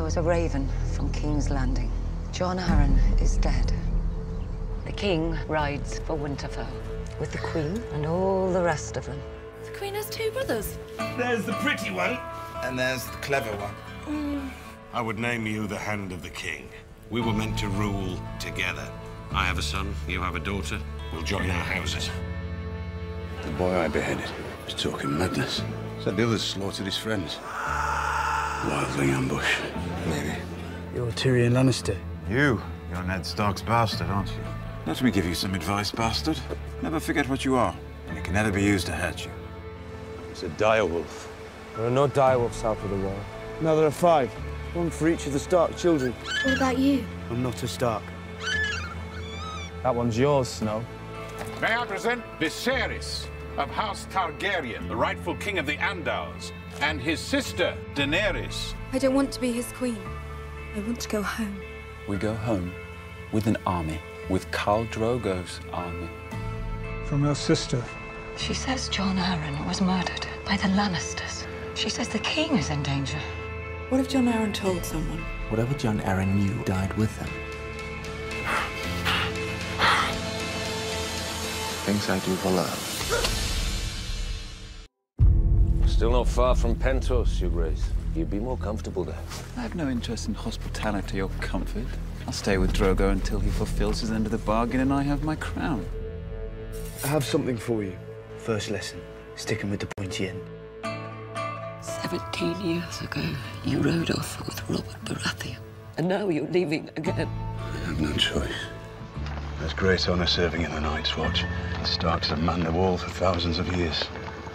was a raven from King's Landing. Jon Arryn is dead. The king rides for Winterfell with the queen and all the rest of them. The queen has two brothers. There's the pretty one, and there's the clever one. I would name you the Hand of the King. We were meant to rule together. I have a son, you have a daughter. We'll join our houses. The boy I beheaded was talking madness. Said the others slaughtered his friends. Wildling ambush. Maybe. You're Tyrion Lannister. You're Ned Stark's bastard, aren't you? Let me give you some advice, bastard. Never forget what you are, and it can never be used to hurt you. It's a direwolf. There are no direwolves south of the wall. No, there are 5. One for each of the Stark children. What about you? I'm not a Stark. That one's yours, Snow. May I present Viserys of House Targaryen, the rightful king of the Andals, and his sister, Daenerys. I don't want to be his queen. I want to go home. We go home with an army, with Khal Drogo's army. From your sister. She says Jon Arryn was murdered by the Lannisters. She says the king is in danger. What if Jon Arryn told someone? Whatever Jon Arryn knew died with him. Things I do for love. Still not far from Pentos, Your Grace. You'd be more comfortable there. I have no interest in hospitality or comfort. I'll stay with Drogo until he fulfills his end of the bargain and I have my crown. I have something for you. First lesson, sticking with the pointy end. 17 years ago, you rode off with Robert Baratheon. And now you're leaving again. I have no choice. There's great honor serving in the Night's Watch. Starks have manned the wall for thousands of years.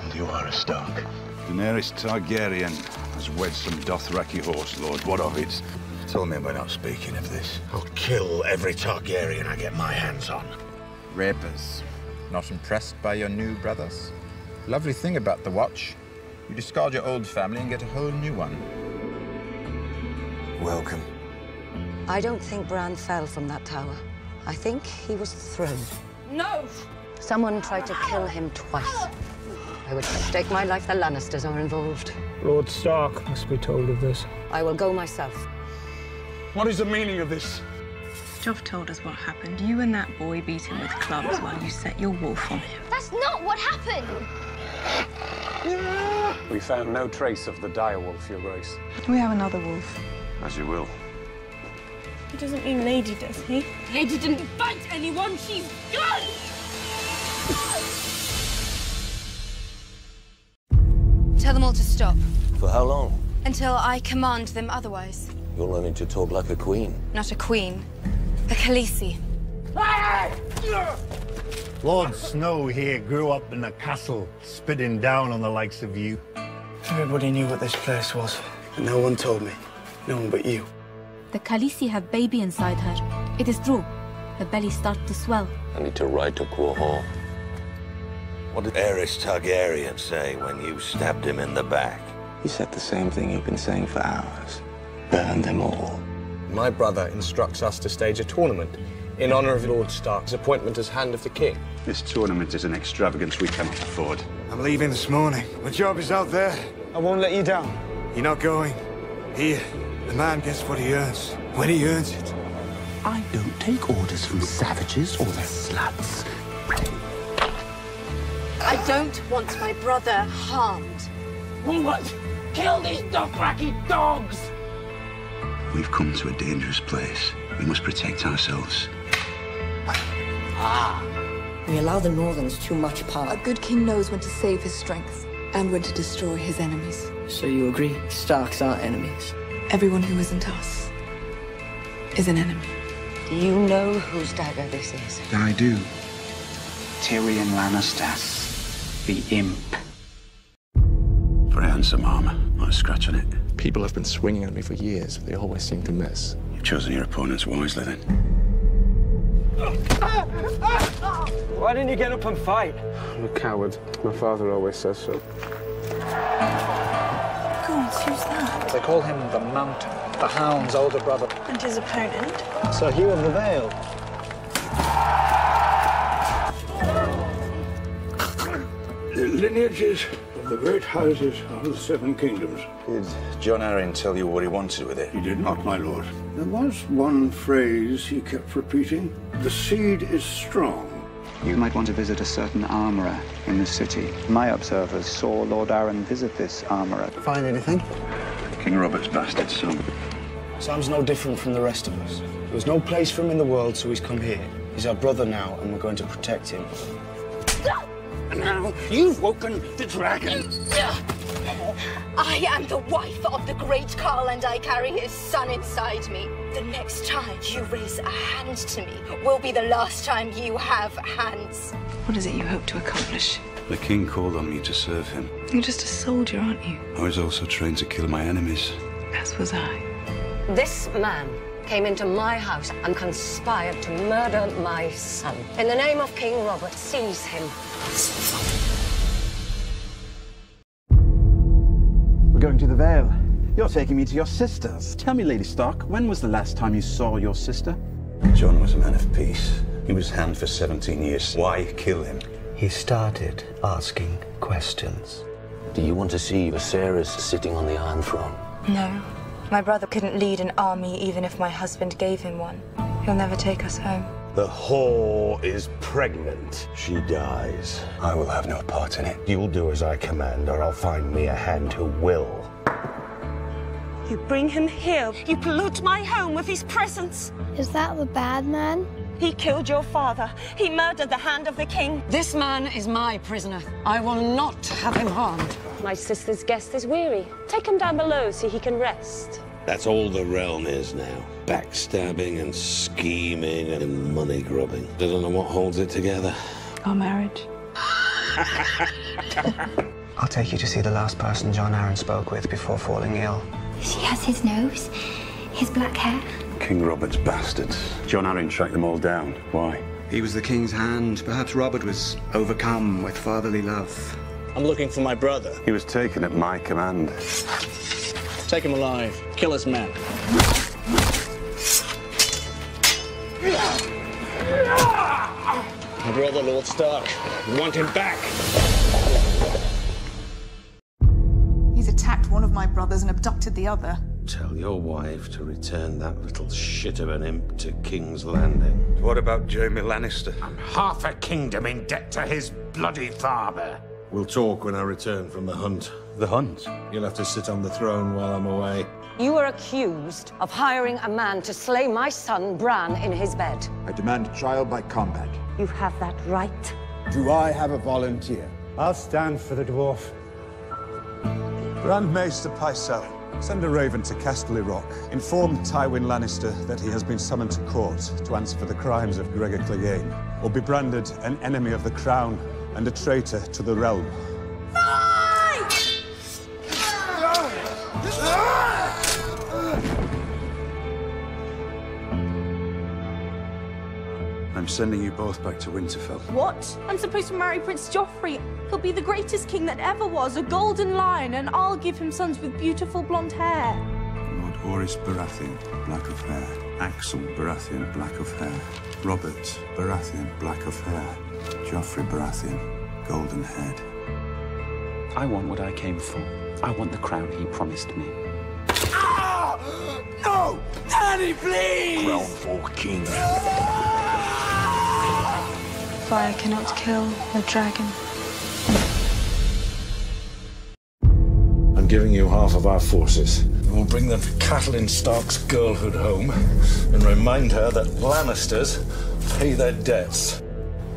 And you are a Stark. Daenerys Targaryen has wed some Dothraki horse lord. What of it? Tell me we're not speaking of this. I'll kill every Targaryen I get my hands on. Rapers. Not impressed by your new brothers? Lovely thing about the Watch. You discard your old family and get a whole new one. Welcome. I don't think Bran fell from that tower. I think he was thrown. No! Someone tried to kill him twice. I would stake my life the Lannisters are involved. Lord Stark must be told of this. I will go myself. What is the meaning of this? Joff told us what happened. You and that boy beat him with clubs while you set your wolf on him. That's not what happened! We found no trace of the direwolf, Your Grace. We have another wolf. As you will. He doesn't mean Lady, does he? Lady didn't fight anyone, she's gone! Tell them all to stop. For how long? Until I command them otherwise. You're learning to talk like a queen. Not a queen. A Khaleesi. Lord Snow here grew up in a castle, spitting down on the likes of you. Everybody knew what this place was, and no one told me. No one but you. The Khaleesi have baby inside her. It is true. Her belly starts to swell. I need to ride to Quahog. What did Aerys Targaryen say when you stabbed him in the back? He said the same thing you've been saying for hours. Burn them all. My brother instructs us to stage a tournament in honor of Lord Stark's appointment as Hand of the King. This tournament is an extravagance we cannot afford. I'm leaving this morning. My job is out there. I won't let you down. You're not going. Here, the man gets what he earns, when he earns it. I don't take orders from savages or their sluts. I don't want my brother harmed. We must kill these Dothraki dogs! We've come to a dangerous place. We must protect ourselves. We allow the Northerns too much power. A good king knows when to save his strength and when to destroy his enemies. So you agree? Starks aren't enemies. Everyone who isn't us is an enemy. Do you know whose dagger this is? I do. Tyrion Lannister, the imp. For a handsome armor, not a scratch on it. People have been swinging at me for years, but they always seem to miss. You've chosen your opponents wisely, then. Why didn't you get up and fight? I'm a coward. My father always says so. God, who's that? They call him the Mountain, the Hound's older brother. And his opponent? Sir Hugh of the Vale. lineages of the great houses of the Seven Kingdoms. Did John Arryn tell you what he wanted with it? He did not, my lord. There was one phrase he kept repeating. The seed is strong. You might want to visit a certain armourer in the city. My observers saw Lord Arryn visit this armourer. Find anything? King Robert's bastard son. Sam's no different from the rest of us. There was no place for him in the world, so he's come here. He's our brother now, and we're going to protect him. Now, you've woken the dragon. I am the wife of the great Carl, and I carry his son inside me. The next time you raise a hand to me will be the last time you have hands. What is it you hope to accomplish? The king called on me to serve him. You're just a soldier, aren't you? I was also trained to kill my enemies. As was I. This man came into my house and conspired to murder my son. In the name of King Robert, seize him. We're going to the Vale. You're taking me to your sister's. Tell me, Lady Stark, when was the last time you saw your sister? John was a man of peace. He was hand for 17 years. Why kill him? He started asking questions. Do you want to see Viserys sitting on the Iron Throne? No. My brother couldn't lead an army even if my husband gave him one. He'll never take us home. The whore is pregnant. She dies. I will have no part in it. You'll do as I command, or I'll find me a hand who will. You bring him here. You pollute my home with his presence. Is that the bad man? He killed your father. He murdered the hand of the king. This man is my prisoner. I will not have him harmed. My sister's guest is weary. Take him down below so he can rest. That's all the realm is now. Backstabbing and scheming and money grubbing. I don't know what holds it together. Our marriage. I'll take you to see the last person John Arryn spoke with before falling ill. She has his nose, his black hair. King Robert's bastards. John Arryn tracked them all down. Why? He was the king's hand. Perhaps Robert was overcome with fatherly love. I'm looking for my brother. He was taken at my command. Take him alive. Kill his men. My brother, Lord Stark. We want him back. He's attacked one of my brothers and abducted the other. Tell your wife to return that little shit of an imp to King's Landing. What about Jamie Lannister? I'm half a kingdom in debt to his bloody father. We'll talk when I return from the hunt. The hunt? You'll have to sit on the throne while I'm away. You are accused of hiring a man to slay my son, Bran, in his bed. I demand trial by combat. You have that right. Do I have a volunteer? I'll stand for the dwarf. Grand Maester Pycelle, send a raven to Casterly Rock. Inform Tywin Lannister that he has been summoned to court to answer for the crimes of Gregor Clegane, or be branded an enemy of the crown and a traitor to the realm. I'm sending you both back to Winterfell. What? I'm supposed to marry Prince Joffrey. He'll be the greatest king that ever was, a golden lion, and I'll give him sons with beautiful blonde hair. Lord Horace Baratheon, black of hair. Axel Baratheon, black of hair. Robert Baratheon, black of hair. Joffrey Baratheon, golden head. I want what I came for. I want the crown he promised me. Ah! No! Daddy, please! Crown for king. Fire cannot kill a dragon. I'm giving you half of our forces. We'll bring them to Catelyn Stark's girlhood home and remind her that Lannisters pay their debts.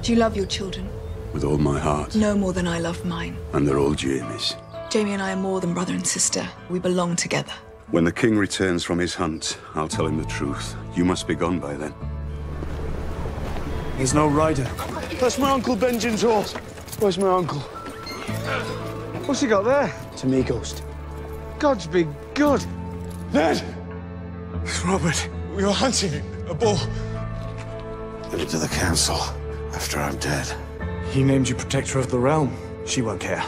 Do you love your children? With all my heart. No more than I love mine. And they're all Jamie's. Jamie and I are more than brother and sister. We belong together. When the king returns from his hunt, I'll tell him the truth. You must be gone by then. He's no rider. That's my Uncle Benjen's horse. Where's my uncle? What's he got there? To me, Ghost. God's be good. Ned! It's Robert. We were hunting a bull. Give it to the council after I'm dead. He named you Protector of the Realm. She won't care.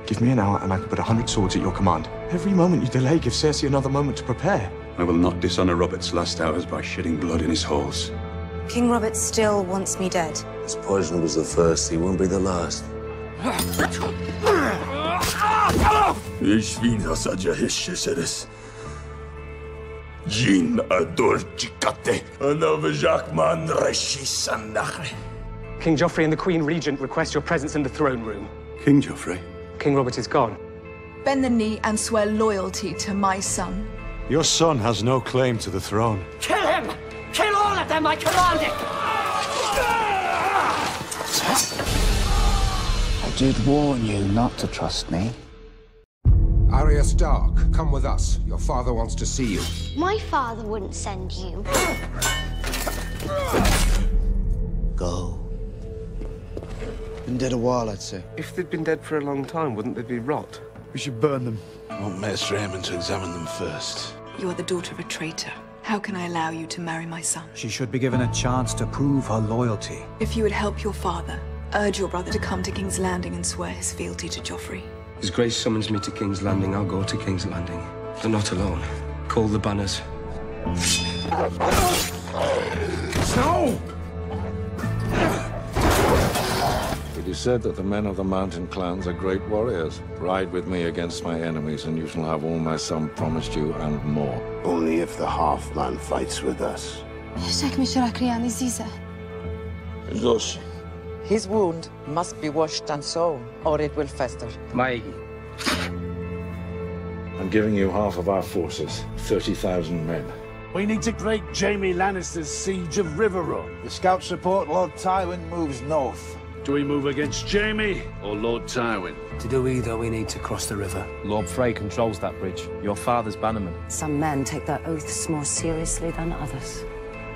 Give me an hour and I can put 100 swords at your command. Every moment you delay gives Cersei another moment to prepare. I will not dishonor Robert's last hours by shedding blood in his halls. King Robert still wants me dead. His poison was the first, he won't be the last. Świna zadziaheście seres. Jin adorcicate. Anavjakman reshi sandachre. King Joffrey and the Queen Regent request your presence in the throne room. King Joffrey? King Robert is gone. Bend the knee and swear loyalty to my son. Your son has no claim to the throne. Kill him! Kill all of them, I command it! I did warn you not to trust me. Arya Stark, come with us. Your father wants to see you. My father wouldn't send you. Go. Been dead a while, I'd say. If they'd been dead for a long time, wouldn't they be rot? We should burn them. I want Maester Aemon to examine them first. You are the daughter of a traitor. How can I allow you to marry my son? She should be given a chance to prove her loyalty. If you would help your father, urge your brother to come to King's Landing and swear his fealty to Joffrey. His Grace summons me to King's Landing. I'll go to King's Landing. They're not alone. Call the banners. No! It is said that the men of the mountain clans are great warriors. Ride with me against my enemies, and you shall have all my son promised you and more. Only if the half-man fights with us. His wound must be washed and sewn, or it will fester. Maigi. I'm giving you half of our forces, 30,000 men. We need to break Jaime Lannister's siege of Riverrun. The scouts report Lord Tywin moves north. Do we move against Jaime or Lord Tywin? To do either, we need to cross the river. Lord Frey controls that bridge. Your father's bannerman. Some men take their oaths more seriously than others.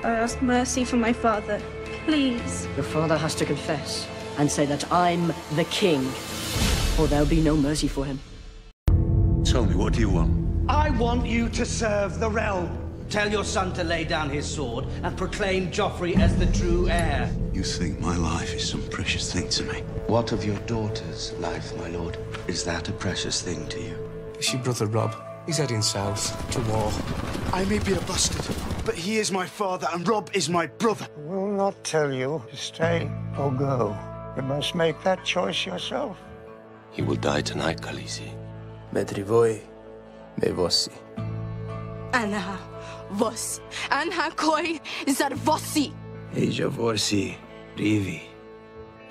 I ask mercy for my father. Please. Your father has to confess and say that I'm the king, or there'll be no mercy for him. Tell me, what do you want? I want you to serve the realm. Tell your son to lay down his sword and proclaim Joffrey as the true heir. You think my life is some precious thing to me? What of your daughter's life, my lord? Is that a precious thing to you? Is she brother Rob? He's heading south to war. I may be a bastard, but he is my father and Rob is my brother. I will not tell you to stay or go. You must make that choice yourself. He will die tonight, Khaleesi. Medri voi, me vossi. Anha vos, anha koi zarvossi. Eja vorsi, rivi.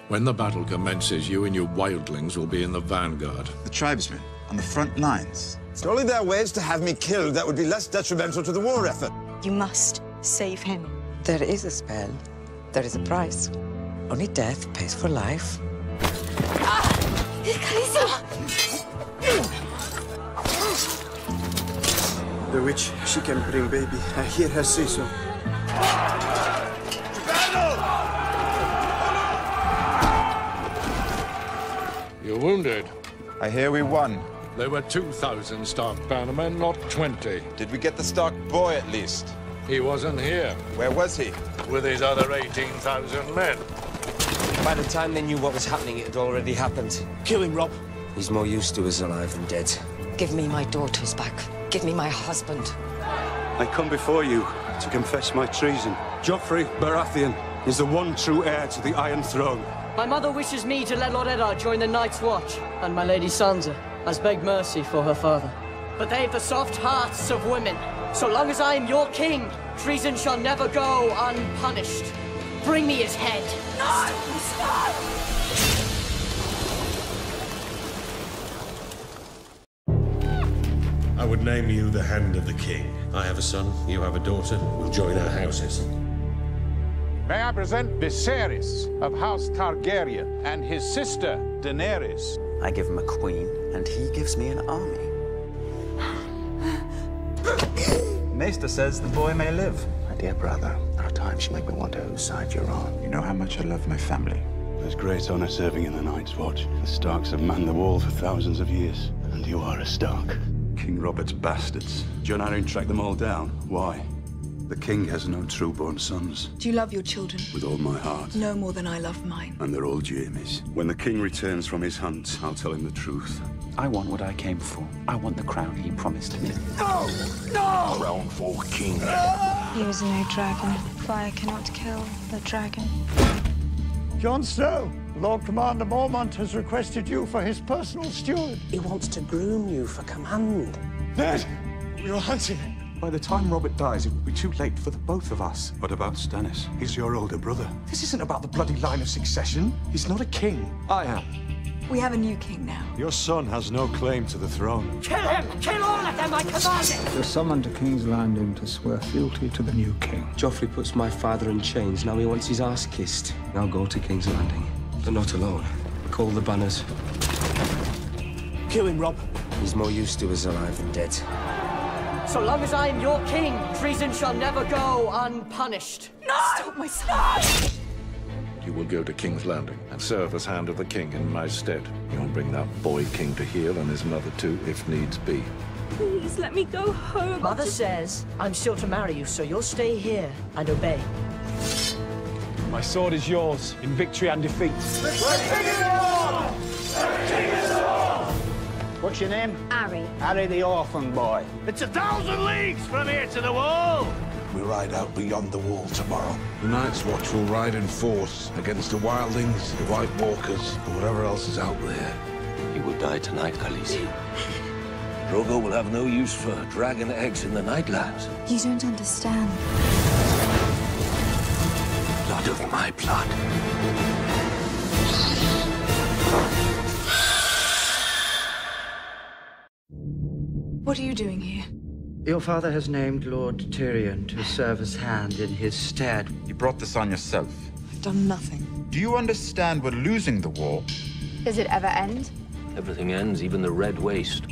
When the battle commences, you and your wildlings will be in the vanguard. The tribesmen on the front lines. Surely there are ways to have me killed that would be less detrimental to the war effort. You must save him. There is a spell. There is a price. Only death pays for life. The witch, she can bring baby. I hear her say so. You're wounded. I hear we won. There were 2,000 Stark bannermen, not 20. Did we get the Stark boy at least? He wasn't here. Where was he? With his other 18,000 men. By the time they knew what was happening, it had already happened. Kill him, Rob. He's more used to us alive than dead. Give me my daughters back. Give me my husband. I come before you to confess my treason. Joffrey Baratheon is the one true heir to the Iron Throne. My mother wishes me to let Lord Eddard join the Night's Watch, and my Lady Sansa has begged mercy for her father. But they've the soft hearts of women. So long as I am your king, treason shall never go unpunished. Bring me his head. No! I would name you the Hand of the King. I have a son, you have a daughter. We'll join our houses. May I present Viserys of House Targaryen and his sister, Daenerys. I give him a queen, and he gives me an army. Maester says the boy may live. My dear brother, there are times you make me wonder whose side you're on. You know how much I love my family. There's great honor serving in the Night's Watch. The Starks have manned the wall for thousands of years, and you are a Stark. King Robert's bastards. Jon Arryn tracked them all down. Why? The king has no true-born sons. Do you love your children? With all my heart. No more than I love mine. And they're all Jaime's. When the king returns from his hunt, I'll tell him the truth. I want what I came for. I want the crown he promised me. No! No! Crown for king. He was no dragon. Fire cannot kill the dragon. Jon Snow, Lord Commander Mormont has requested you for his personal steward. He wants to groom you for command. Ned, we were hunting. By the time Robert dies, it will be too late for the both of us. What about Stannis? He's your older brother. This isn't about the bloody line of succession. He's not a king. I am. We have a new king now. Your son has no claim to the throne. Kill him! Kill all of them, I command it! You're summoned to King's Landing to swear fealty to the new king. Joffrey puts my father in chains. Now he wants his ass kissed. I'll go to King's Landing. But not alone. Call the banners. Kill him, Rob. He's more used to us alive than dead. So long as I am your king, treason shall never go unpunished. No! Stop my son! You will go to King's Landing and serve as Hand of the King in my stead. You'll bring that boy king to heel and his mother too, if needs be. Please let me go home. Mother says I'm still to marry you, so you'll stay here and obey. My sword is yours, in victory and defeat. What's your name? Harry. Harry the orphan boy. It's 1,000 leagues from here to the wall! We ride out beyond the wall tomorrow. The Night's Watch will ride in force against the Wildlings, the White Walkers, and whatever else is out there. You will die tonight, Khaleesi. Drogo will have no use for dragon eggs in the Nightlands. You don't understand. Blood of my blood. What are you doing here? Your father has named Lord Tyrion to serve as Hand in his stead. You brought this on yourself. I've done nothing. Do you understand we're losing the war? Does it ever end? Everything ends, even the Red Waste.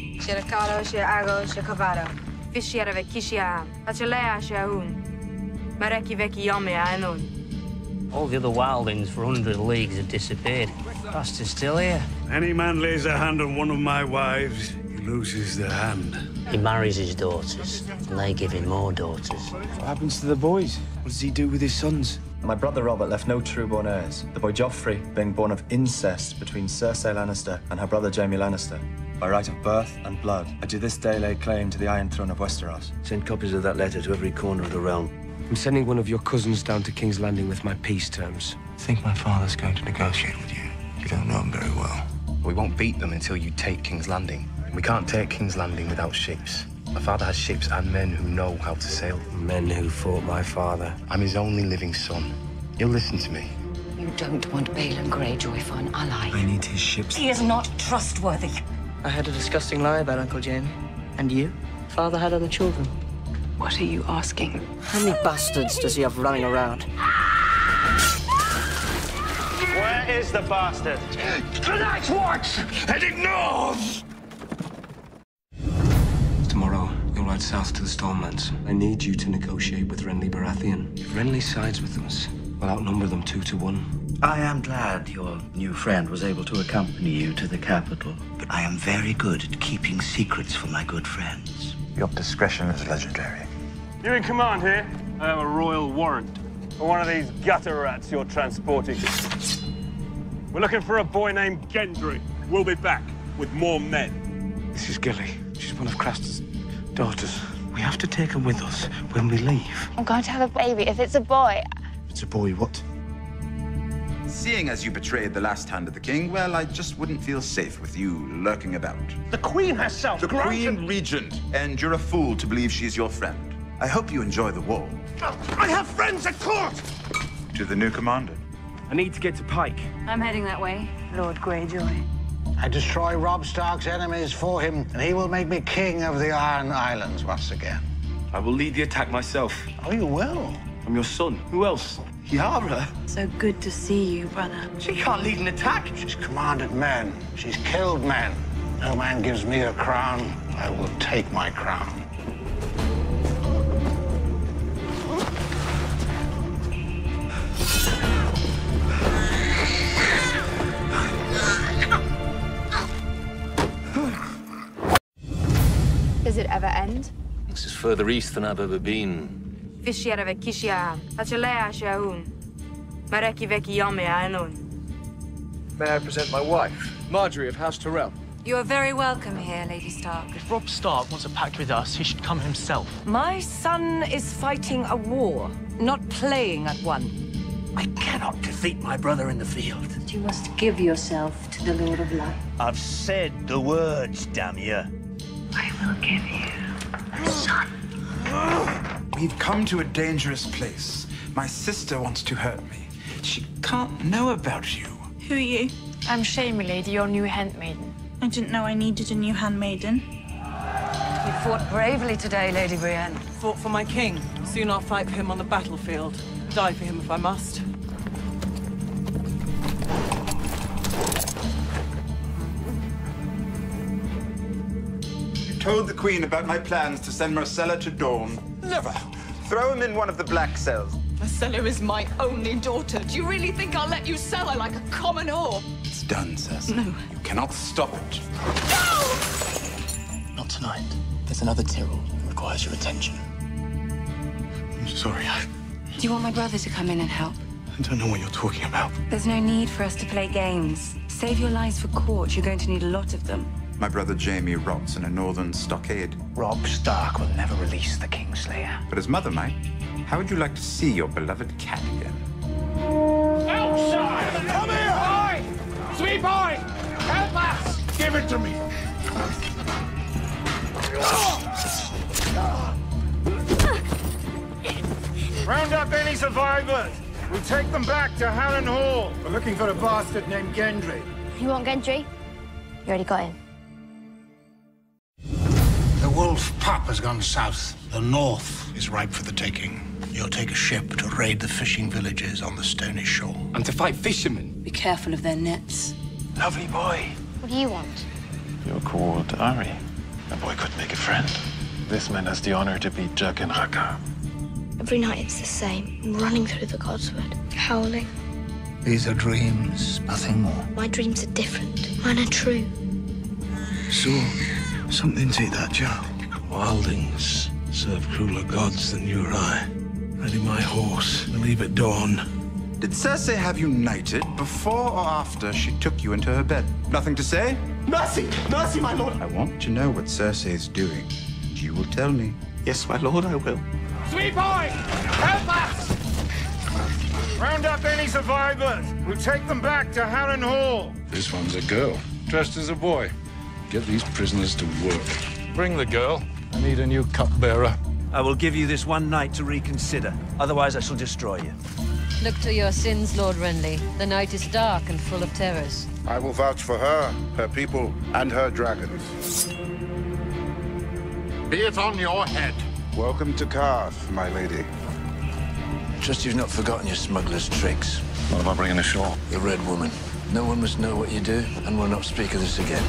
All the other wildlings for 100 leagues have disappeared. Bastard's still here. Any man lays a hand on one of my wives, he loses the hand. He marries his daughters, and they give him more daughters. What happens to the boys? What does he do with his sons? My brother Robert left no true-born heirs. The boy Joffrey being born of incest between Cersei Lannister and her brother Jaime Lannister. By right of birth and blood, I do this day lay claim to the Iron Throne of Westeros. Send copies of that letter to every corner of the realm. I'm sending one of your cousins down to King's Landing with my peace terms. I think my father's going to negotiate with you. You don't know him very well. We won't beat them until you take King's Landing. We can't take King's Landing without ships. My father has ships and men who know how to sail. Men who fought my father. I'm his only living son. He'll listen to me. You don't want Balon Greyjoy for an ally. I need his ships. He is not trustworthy. I had a disgusting lie about Uncle Jaime. And you? Father had other children. What are you asking? How many bastards does he have running around? Where is the bastard? The Night's Watch! Heading north! Tomorrow, you'll ride south to the Stormlands. I need you to negotiate with Renly Baratheon. If Renly sides with us, we'll outnumber them 2 to 1. I am glad your new friend was able to accompany you to the capital. But I am very good at keeping secrets from my good friends. Your discretion is legendary. You're in command here. I have a royal warrant for one of these gutter rats you're transporting. We're looking for a boy named Gendry. We'll be back with more men. This is Gilly. She's one of Craster's daughters. We have to take her with us when we leave. I'm going to have a baby. If it's a boy... It's a boy, what? Seeing as you betrayed the last Hand of the King, well, I just wouldn't feel safe with you lurking about. The Queen herself! The Queen Regent, and you're a fool to believe she's your friend. I hope you enjoy the war. I have friends at court! To the new commander. I need to get to Pike. I'm heading that way, Lord Greyjoy. I destroy Robb Stark's enemies for him, and he will make me king of the Iron Islands once again. I will lead the attack myself. Oh, you will? I'm your son. Who else? Yara. So good to see you, brother. She can't lead an attack. She's commanded men. She's killed men. No man gives me a crown. I will take my crown. Does it ever end? This is further east than I've ever been. May I present my wife, Marjorie of House Tyrell? You are very welcome here, Lady Stark. If Robb Stark wants a pact with us, he should come himself. My son is fighting a war, not playing at one. I cannot defeat my brother in the field. You must give yourself to the Lord of Light. I've said the words, damn you. I will give you a son. We've come to a dangerous place. My sister wants to hurt me. She can't know about you. Who are you? I'm Shay, milady, your new handmaiden. I didn't know I needed a new handmaiden. You fought bravely today, Lady Brienne. Fought for my king. Soon I'll fight for him on the battlefield. Die for him if I must. You told the Queen about my plans to send Marcella to Dawn. Never. Throw him in one of the black cells. Marcella is my only daughter. Do you really think I'll let you sell her like a common whore? It's done, Cersei. No. You cannot stop it. Not tonight. There's another Tyrrell that requires your attention. I'm sorry, Do you want my brother to come in and help? I don't know what you're talking about. There's no need for us to play games. Save your lives for court. You're going to need a lot of them. My brother Jamie rots in a northern stockade. Robb Stark will never release the Kingslayer. But his mother might. How would you like to see your beloved cat again? Outside! Come here! Boy! Sweet boy! Help us! Give it to me! Round up any survivors. We'll take them back to Harren Hall. We're looking for a bastard named Gendry. You want Gendry? You already got him. The wolf pup has gone south. The north is ripe for the taking. You'll take a ship to raid the fishing villages on the stony shore. And to fight fishermen. Be careful of their nets. Lovely boy. What do you want? You're called Ari. A boy could make a friend. This man has the honor to be Jaqen H'ghar. Every night it's the same. Running through the Godswood, howling. These are dreams, nothing more. My dreams are different. Mine are true. So, something take that job. Wildings serve crueler gods than you or I. Ready my horse. We'll leave at dawn. Did Cersei have you knighted before or after she took you into her bed? Nothing to say? Mercy! Mercy, my lord! I want to know what Cersei is doing. And you will tell me. Yes, my lord, I will. Sweet boy! Help us! Round up any survivors. We'll take them back to Harren Hall. This one's a girl, dressed as a boy. Get these prisoners to work. Bring the girl. I need a new cupbearer. I will give you this one night to reconsider. Otherwise, I shall destroy you. Look to your sins, Lord Renly. The night is dark and full of terrors. I will vouch for her, her people, and her dragons. Be it on your head. Welcome to Karth, my lady. Trust you've not forgotten your smuggler's tricks. What about bringing ashore? The Red Woman. No one must know what you do, and we'll not speak of this again.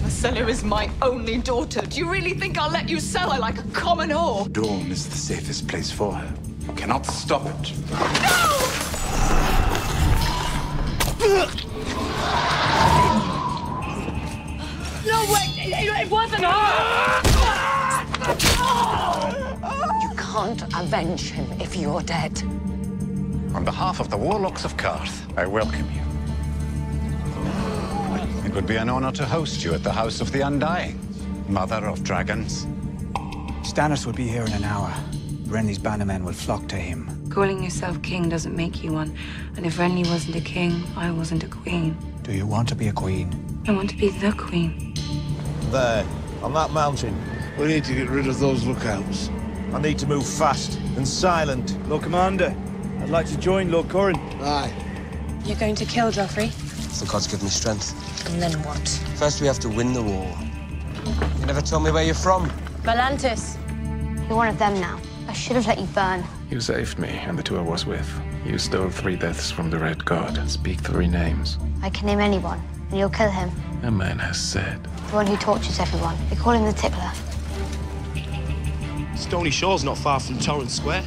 Marcella is my only daughter. Do you really think I'll let you sell her like a common whore? Dawn is the safest place for her. You cannot stop it. No, wait! It wasn't! You can't avenge him if you're dead. On behalf of the warlocks of Karth, I welcome you. It would be an honor to host you at the House of the Undying, Mother of Dragons. Stannis will be here in an hour. Renly's bannermen will flock to him. Calling yourself king doesn't make you one. And if Renly wasn't a king, I wasn't a queen. Do you want to be a queen? I want to be the queen. There, on that mountain. We need to get rid of those lookouts. I need to move fast and silent. Lord Commander, I'd like to join Lord Corrin. Aye. You're going to kill Joffrey? The gods give me strength. And then what? First, we have to win the war. You never told me where you're from. Valantis. You're one of them now. I should have let you burn. You saved me and the two I was with. You stole 3 deaths from the Red God. Speak 3 names. I can name anyone, and you'll kill him. A man has said. The one who tortures everyone. They call him the Tickler. Stony Shore's not far from Torrance Square.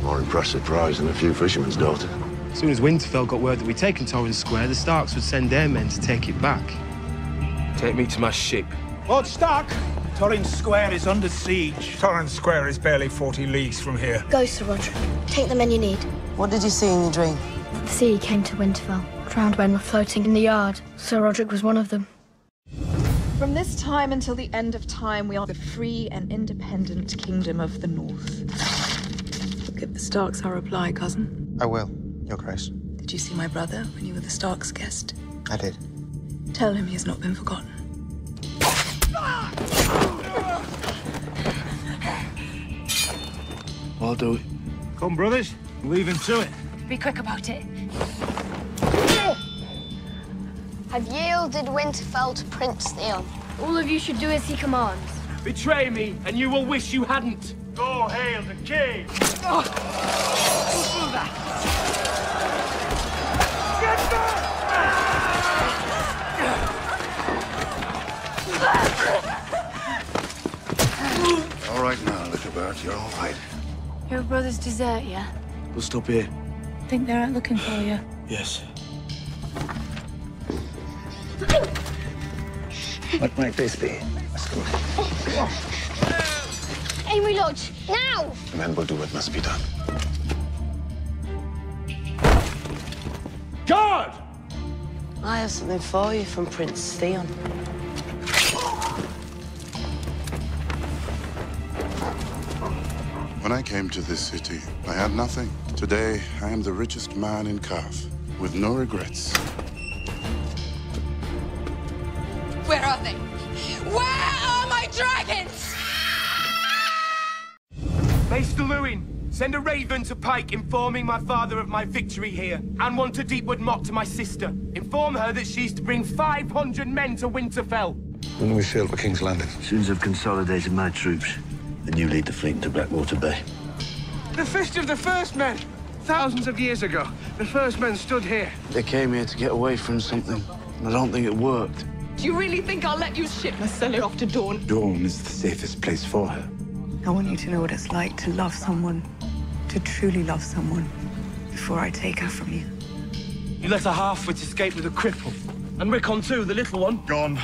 More impressive prize than a few fishermen's daughters. As soon as Winterfell got word that we'd taken Torrance Square, the Starks would send their men to take it back. Take me to my ship. Lord Stark, Torrance Square is under siege. Torrance Square is barely 40 leagues from here. Go, Sir Roderick. Take the men you need. What did you see in your dream? The sea came to Winterfell. Drowned men were floating in the yard. Sir Roderick was one of them. From this time until the end of time, we are the free and independent kingdom of the North. Give the Starks our reply, cousin. I will, Your Grace. Did you see my brother when you were the Starks' guest? I did. Tell him he has not been forgotten. I'll do it. Come, brothers. Leave him to it. Be quick about it. I've yielded Winterfell to Prince Theon. All of you should do as he commands. Betray me, and you will wish you hadn't. Go hail the king! Get back! All right now, little bird. You're all right. Your brothers desert you? We'll stop here. Think they're out looking for you? Yes. What might this be? Let's go. Amory Lodge, now! The men will do what must be done. Guard! I have something for you from Prince Theon. When I came to this city, I had nothing. Today, I am the richest man in Kaf, with no regrets. Where are they? Where are my dragons? Maester Lewin, send a raven to Pike informing my father of my victory here, and one to Deepwood Motte to my sister. Inform her that she's to bring 500 men to Winterfell. When we sail for King's Landing? As soon as I've consolidated my troops, then you lead the fleet into Blackwater Bay. The Fist of the First Men! Thousands of years ago, the First Men stood here. They came here to get away from something, and I don't think it worked. Do you really think I'll let you ship Marcella off to Dawn? Dawn is the safest place for her. I want you to know what it's like to love someone, to truly love someone, before I take her from you. You let a half-wit escape with a cripple. And Rickon too, the little one. Gone,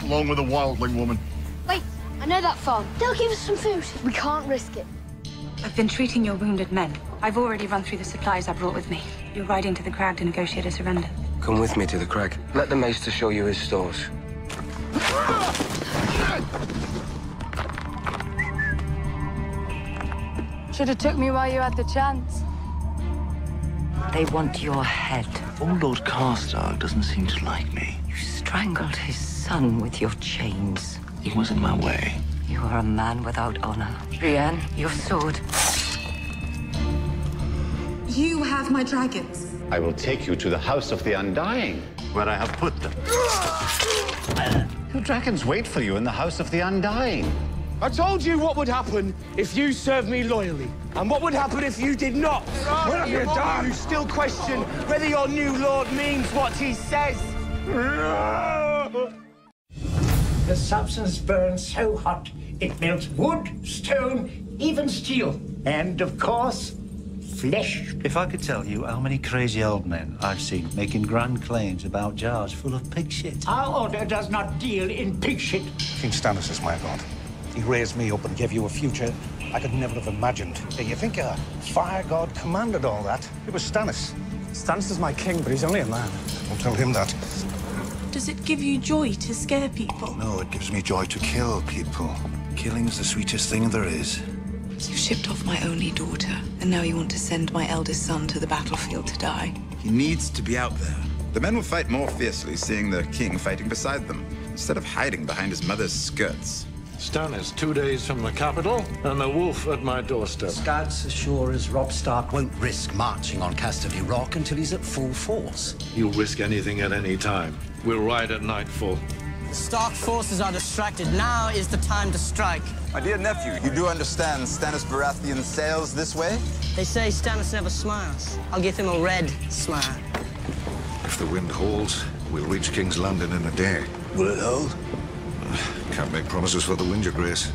along with a wildling woman. Wait, I know that farm. They'll give us some food. We can't risk it. I've been treating your wounded men. I've already run through the supplies I brought with me. You're riding to the crag to negotiate a surrender. Come with me to the crag. Let the maester show you his stores. Should have took me while you had the chance. They want your head. Old Lord Karstark doesn't seem to like me. You strangled his son with your chains. He was in my way. You are a man without honor. Brienne, your sword. You have my dragons. I will take you to the House of the Undying, where I have put them. Your dragons wait for you in the House of the Undying. I told you what would happen if you served me loyally, and what would happen if you did not. What have you done? You still question whether your new lord means what he says. The substance burns so hot, it melts wood, stone, even steel. And, of course, flesh. If I could tell you how many crazy old men I've seen making grand claims about jars full of pig shit. Our order does not deal in pig shit. King Stannis is my god. He raised me up and gave you a future I could never have imagined. You think a fire god commanded all that? It was Stannis. Stannis is my king, but he's only a man. Don't tell him that. Does it give you joy to scare people? No, it gives me joy to kill people. Killing is the sweetest thing there is. You shipped off my only daughter, and now you want to send my eldest son to the battlefield to die. He needs to be out there. The men will fight more fiercely seeing their king fighting beside them, instead of hiding behind his mother's skirts. Stannis, 2 days from the capital, and a wolf at my doorstep. Scouts as sure as Robb Stark won't risk marching on Casterly Rock until he's at full force. He'll risk anything at any time. We'll ride at nightfall. The Stark forces are distracted. Now is the time to strike. My dear nephew, you do understand Stannis Baratheon sails this way? They say Stannis never smiles. I'll give him a red smile. If the wind holds, we'll reach King's Landing in a day. Will it hold? Can't make promises for the wind, Your Grace.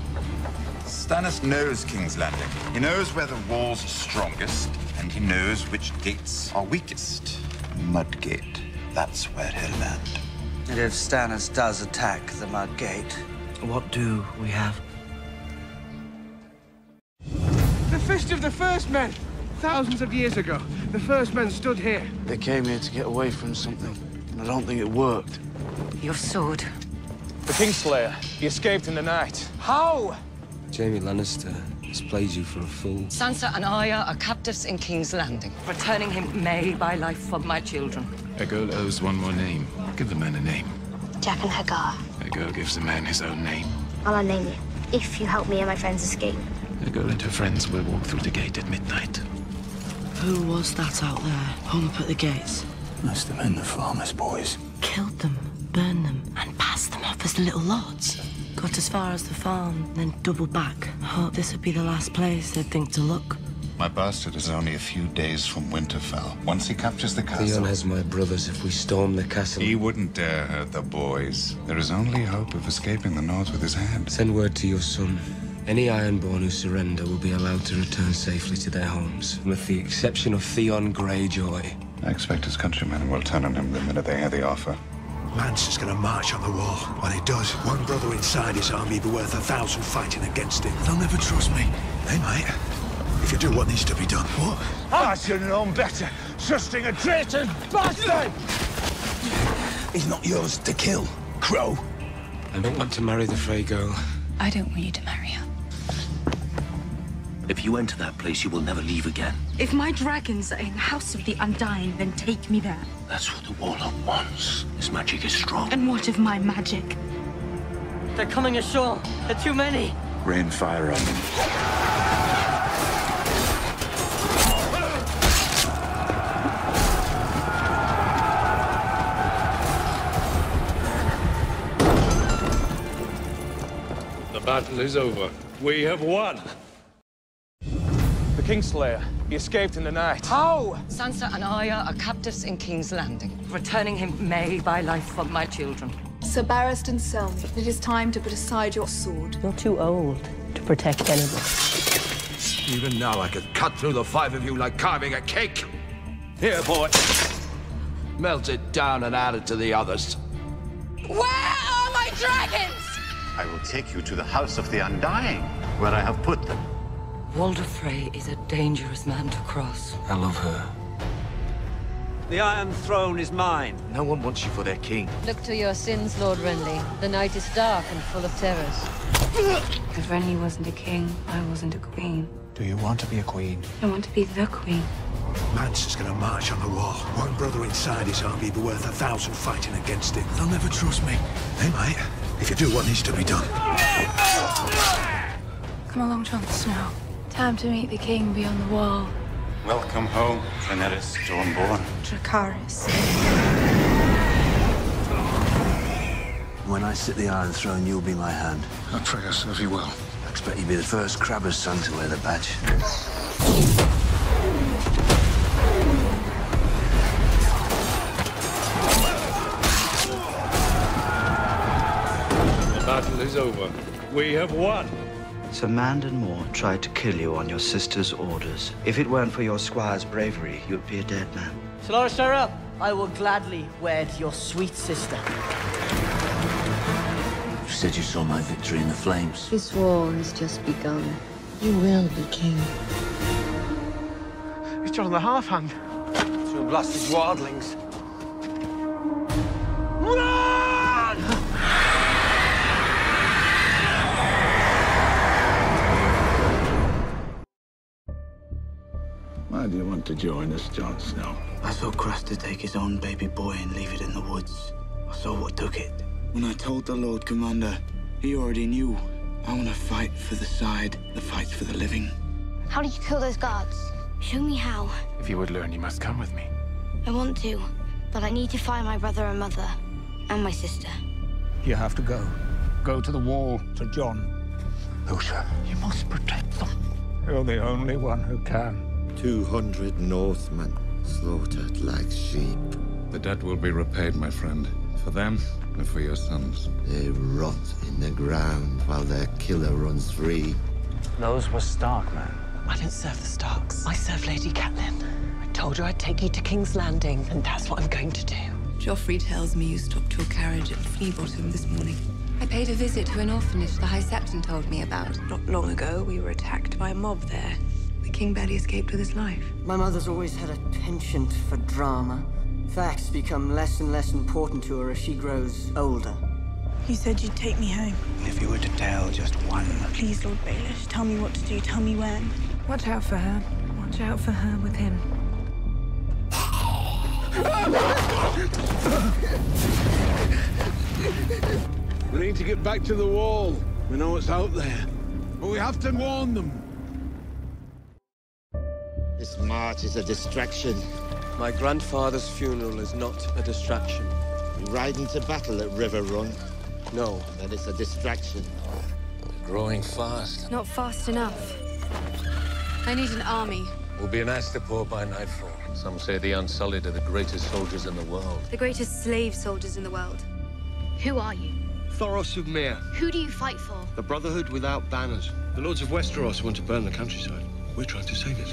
Stannis knows King's Landing. He knows where the walls are strongest, and he knows which gates are weakest. Mudgate, that's where he'll land. And if Stannis does attack the Mudgate, what do we have? The Fist of the First Men! Thousands of years ago, the First Men stood here. They came here to get away from something, and I don't think it worked. Your sword. The Kingslayer. He escaped in the night. How? Jaime Lannister has played you for a fool. Sansa and Arya are captives in King's Landing. Returning him may buy life for my children. A girl owes one more name. Give the man a name. Jack and Hagar. A girl gives the man his own name. I'll name you, if you help me and my friends escape. A girl and her friends will walk through the gate at midnight. Who was that out there, hung up at the gates? Must have been the farmer's boys. Killed them, burned them, and passed them off as little lords. Got as far as the farm, then doubled back. Hoped this would be the last place they'd think to look. My bastard is only a few days from Winterfell. Once he captures the castle... Theon has my brothers if we storm the castle. He wouldn't dare hurt the boys. There is only hope of escaping the North with his head. Send word to your son. Any Ironborn who surrender will be allowed to return safely to their homes, with the exception of Theon Greyjoy. I expect his countrymen will turn on him the minute they hear the offer. Mance is going to march on the wall. When he does, one brother inside his army will be worth 1,000 fighting against him. They'll never trust me. Hey, mate. If you do what needs to be done, what? I should have known better. Trusting a traitor's bastard! He's not yours to kill, Crow. I don't want to marry the Frey girl. I don't want you to marry her. If you enter that place, you will never leave again. If my dragons are in the House of the Undying, then take me there. That's what the Warlock wants. His magic is strong. And what of my magic? They're coming ashore. There are too many. Rain fire on them. The battle is over. We have won. The Kingslayer. He escaped in the night. How? Sansa and Arya are captives in King's Landing. Returning him may buy life for my children. Sir Barristan Selmy, it is time to put aside your sword. You're too old to protect anyone. Even now, I could cut through the five of you like carving a cake. Here, boy. Melt it down and add it to the others. Where are my dragons? I will take you to the House of the Undying, where I have put them. Walder Frey is a dangerous man to cross. I love her. The Iron Throne is mine. No one wants you for their king. Look to your sins, Lord Renly. The night is dark and full of terrors. If Renly wasn't a king, I wasn't a queen. Do you want to be a queen? I want to be the queen. Mance is going to march on the wall. One brother inside his army will be worth 1,000 fighting against him. They'll never trust me. Hey, mate. If you do what needs to be done. Come along, Jon Snow. Time to meet the king beyond the wall. Welcome home, Daenerys Stormborn. Dracarys. When I sit the Iron Throne, you'll be my hand. I pray I serve you well. I expect you'll be the first crabber's son to wear the badge. The battle is over. We have won. Sir Mandon Moore tried to kill you on your sister's orders. If it weren't for your squire's bravery, you'd be a dead man. Shall I stir up? I will gladly wed your sweet sister. You said you saw my victory in the flames. This war has just begun. You will be king. It's John the Half-Hand. Two blasted wildlings. Why do you want to join us, Jon Snow? I saw Craster take his own baby boy and leave it in the woods. I saw what took it. When I told the Lord Commander, he already knew. I want to fight for the side that fights for the living. How did you kill those guards? Show me how. If you would learn, you must come with me. I want to, but I need to find my brother and mother, and my sister. You have to go. Go to the wall, to Jon. Lucia, You must protect them. you're the only one who can. 200 Northmen slaughtered like sheep. The debt will be repaid, my friend. For them and for your sons. They rot in the ground while their killer runs free. Those were Stark men. I don't serve the Starks. I serve Lady Catelyn. I told you I'd take you to King's Landing, and that's what I'm going to do. Joffrey tells me you stopped your carriage at Flea Bottom this morning. I paid a visit to an orphanage the High Septon told me about. Not long ago, we were attacked by a mob there. The king barely escaped with his life. My mother's always had a penchant for drama. Facts become less and less important to her as she grows older. You said you'd take me home. If you were to tell just one. Please, Lord Baelish, tell me what to do. Tell me when. Watch out for her. Watch out for her with him. We need to get back to the wall. We know what's out there. But we have to warn them. This march is a distraction. My grandfather's funeral is not a distraction. You ride into battle at River Run? No. Then it's a distraction. Growing fast. Not fast enough. I need an army. We'll be in Astapor by nightfall. Some say the Unsullied are the greatest soldiers in the world. The greatest slave soldiers in the world. Who are you? Thoros of Mir. Who do you fight for? The Brotherhood without banners. The Lords of Westeros want to burn the countryside. We're trying to save it.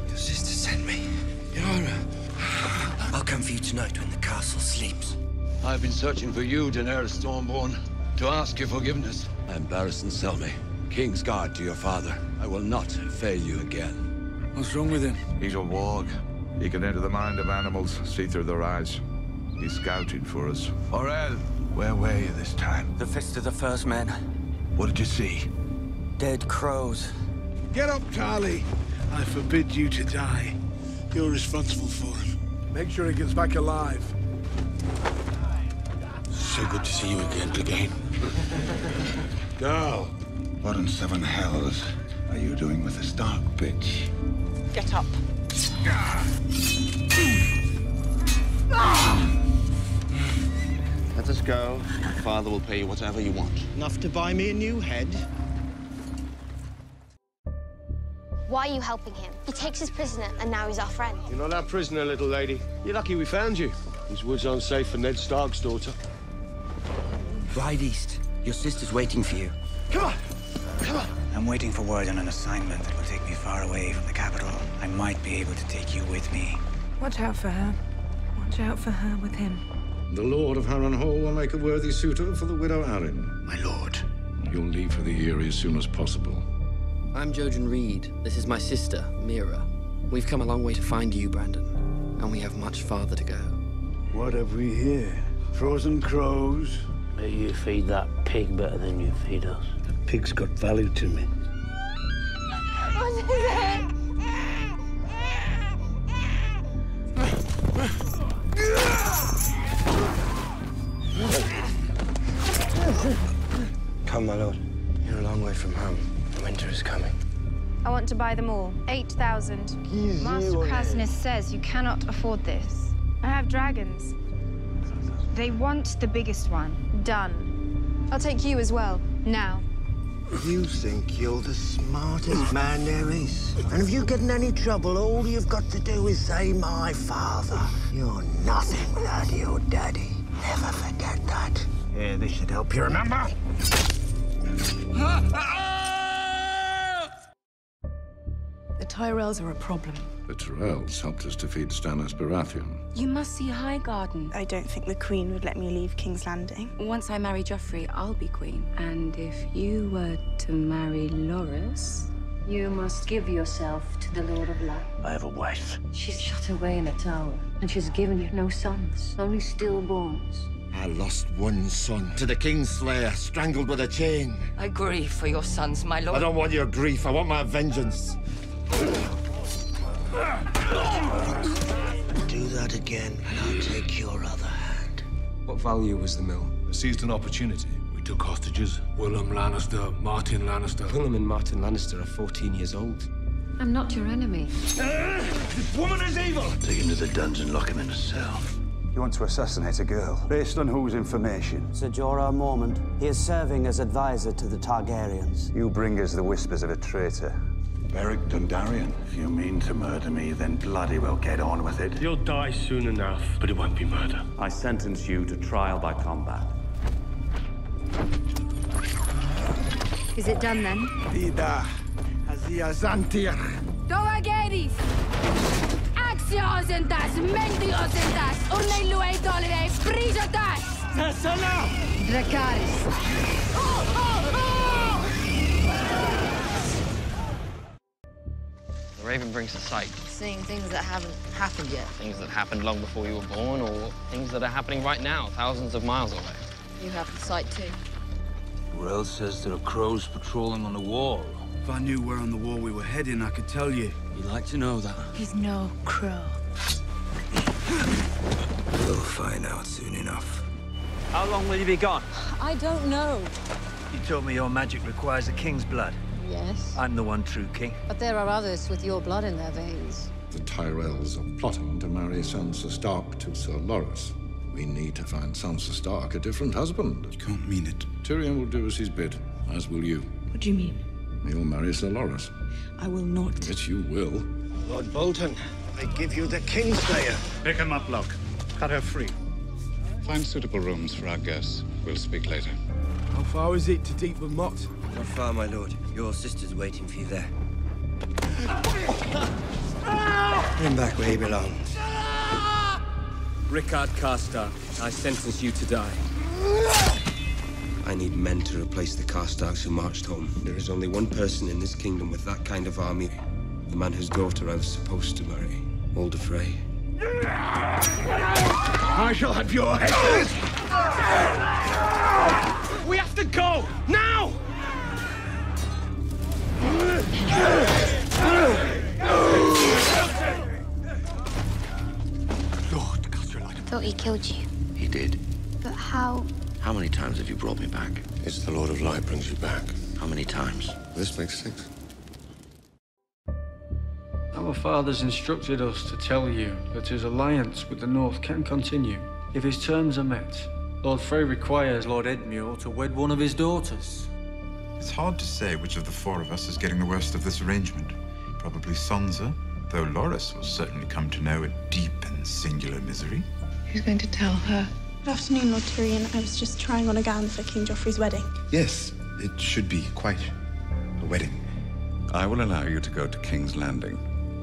Your sister sent me. Yara. I'll come for you tonight when the castle sleeps. I've been searching for you, Daenerys Stormborn, to ask your forgiveness. I am Barristan Selmy, King's Guard to your father. I will not fail you again. What's wrong with him? He's a warg. He can enter the mind of animals, see through their eyes. He's scouting for us. Orel, Where were you this time? The Fist of the First Men. What did you see? Dead crows. Get up, Tarly. I forbid you to die. You're responsible for him. Make sure he gets back alive. So good to see you again, Clegane. Girl, what in seven hells are you doing with the Stark bitch? Get up. Let us go. Father will pay you whatever you want. Enough to buy me a new head? Why are you helping him? He takes us prisoner, and now he's our friend. you're not our prisoner, little lady. You're lucky we found you. These woods aren't safe for Ned Stark's daughter. Ride east. Your sister's waiting for you. Come on! Come on! I'm waiting for word on an assignment that will take me far away from the capital. I might be able to take you with me. Watch out for her. Watch out for her with him. The Lord of Harrenhal will make a worthy suitor for the widow Arryn. My lord. You'll leave for the Eyrie as soon as possible. I'm Jojen Reed. This is my sister, Mira. We've come a long way to find you, Brandon. And we have much farther to go. What have we here? Frozen crows? May you feed that pig better than you feed us. The pig's got value to me. What is it? Come, my lord. You're a long way from home. Winter is coming. I want to buy them all. 8,000. Master Krasnus says you cannot afford this. I have dragons. They want the biggest one. Done. I'll take you as well, now. You think you're the smartest man there is. And if you get in any trouble, all you've got to do is say, my father. You're nothing without your daddy. Never forget that. Yeah, this should help you remember. The Tyrells are a problem. The Tyrells helped us defeat Stannis Baratheon. You must see Highgarden. I don't think the Queen would let me leave King's Landing. Once I marry Joffrey, I'll be queen. And if you were to marry Loras, you must give yourself to the Lord of Light. I have a wife. She's shut away in a tower, and she's given you no sons, only stillborns. I lost one son to the Kingslayer, strangled with a chain. I grieve for your sons, my lord. I don't want your grief, I want my vengeance. Do that again, and I'll take your other hand. What value was the mill? I seized an opportunity. We took hostages. Willem Lannister, Martin Lannister. Willem and Martin Lannister are 14 years old. I'm not your enemy. This woman is evil! Take him to the dungeon, lock him in a cell. You want to assassinate a girl? Based on whose information? Sir Jorah Mormont. He is serving as advisor to the Targaryens. You bring us the whispers of a traitor. Beric Dondarrion. If you mean to murder me, then bloody well get on with it. You'll die soon enough, but it won't be murder. I sentence you to trial by combat. Is it done then? Vida, Azia Zantir. Doageris! Axios and das, mendios and das, Urnelue dolere, frisotas! Tassana! Dracarys. Raven brings to sight. Seeing things that haven't happened yet. Things that happened long before you were born, or things that are happening right now, thousands of miles away. You have the sight too. Well says there are crows patrolling on the wall. If I knew where on the wall we were heading, I could tell you. You'd like to know that. He's no crow. We'll find out soon enough. How long will you be gone? I don't know. You told me your magic requires a king's blood. Yes. I'm the one true king. But there are others with your blood in their veins. The Tyrells are plotting to marry Sansa Stark to Sir Loras. We need to find Sansa Stark a different husband. You can't mean it. Tyrion will do as he's bid, as will you. What do you mean? You'll marry Sir Loras. I will not. Yes, you will. Lord Bolton, I give you the Kingslayer. Pick him up, Locke. Cut her free. Find suitable rooms for our guests. We'll speak later. How far is it to Deepwood Motte? Not far, my lord. Your sister's waiting for you there. Bring him back where he belongs. Rickard Karstark, I sentence you to die. I need men to replace the Karstarks who marched home. There is only one person in this kingdom with that kind of army. The man whose daughter I was supposed to marry. Walder Frey. I shall have your head. We have to go! Now! Lord, cast your light. Thought he killed you. He did. But how? How many times have you brought me back? It's the Lord of Light brings you back. How many times? This makes 6. Our fathers instructed us to tell you that his alliance with the North can continue if his terms are met. Lord Frey requires Lord Edmure to wed one of his daughters. It's hard to say which of the 4 of us is getting the worst of this arrangement. Probably Sansa, though Loras will certainly come to know a deep and singular misery. Who's going to tell her? Good afternoon, Lord Tyrion. I was just trying on a gown for King Joffrey's wedding. Yes, it should be quite a wedding. I will allow you to go to King's Landing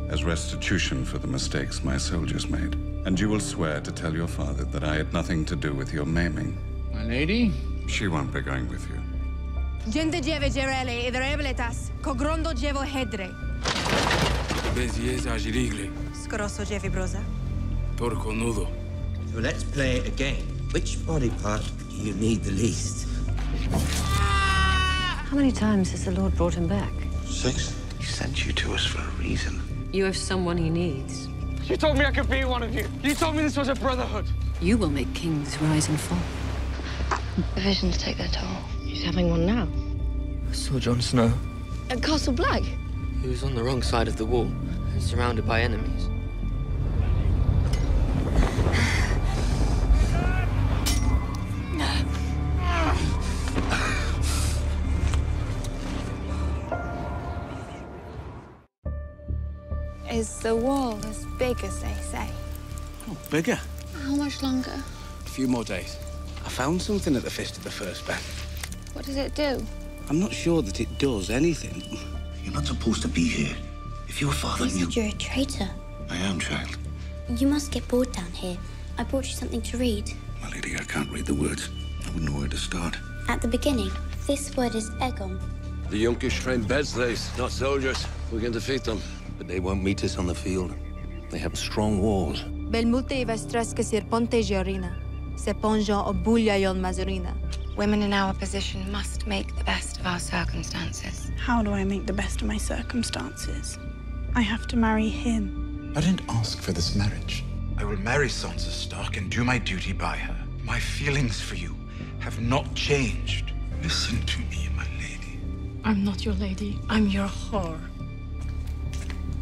as restitution for the mistakes my soldiers made. And you will swear to tell your father that I had nothing to do with your maiming. My lady? She won't be going with you. Gente djeve gerele idrebletas, kogrondo djevo hedre. Bezies agirigli. Skoroso dziewi broza. Torco nudo. So let's play a game. Which body part do you need the least? How many times has the Lord brought him back? 6. He sent you to us for a reason. You have someone he needs. You told me I could be one of you. You told me this was a brotherhood. You will make kings rise and fall. The visions take their toll. He's having one now. I saw Jon Snow. At Castle Black? He was on the wrong side of the wall and surrounded by enemies. Is the wall as big as they say? Oh, bigger. How much longer? A few more days. I found something at the Fist of the First Band. What does it do? I'm not sure that it does anything. You're not supposed to be here. If your father You said you're a traitor. I am, child. You must get bored down here. I brought you something to read. My lady, I can't read the words. I wouldn't know where to start. At the beginning, this word is Egon. The Yunkish train bed slaves, not soldiers. We can defeat them. But they won't meet us on the field. They have strong walls. Belmute vestreske sir ponte gerina. Se ponjon obulia yon mazurina. Women in our position must make the best of our circumstances. How do I make the best of my circumstances? I have to marry him. I didn't ask for this marriage. I will marry Sansa Stark and do my duty by her. My feelings for you have not changed. Listen to me, my lady. I'm not your lady. I'm your whore.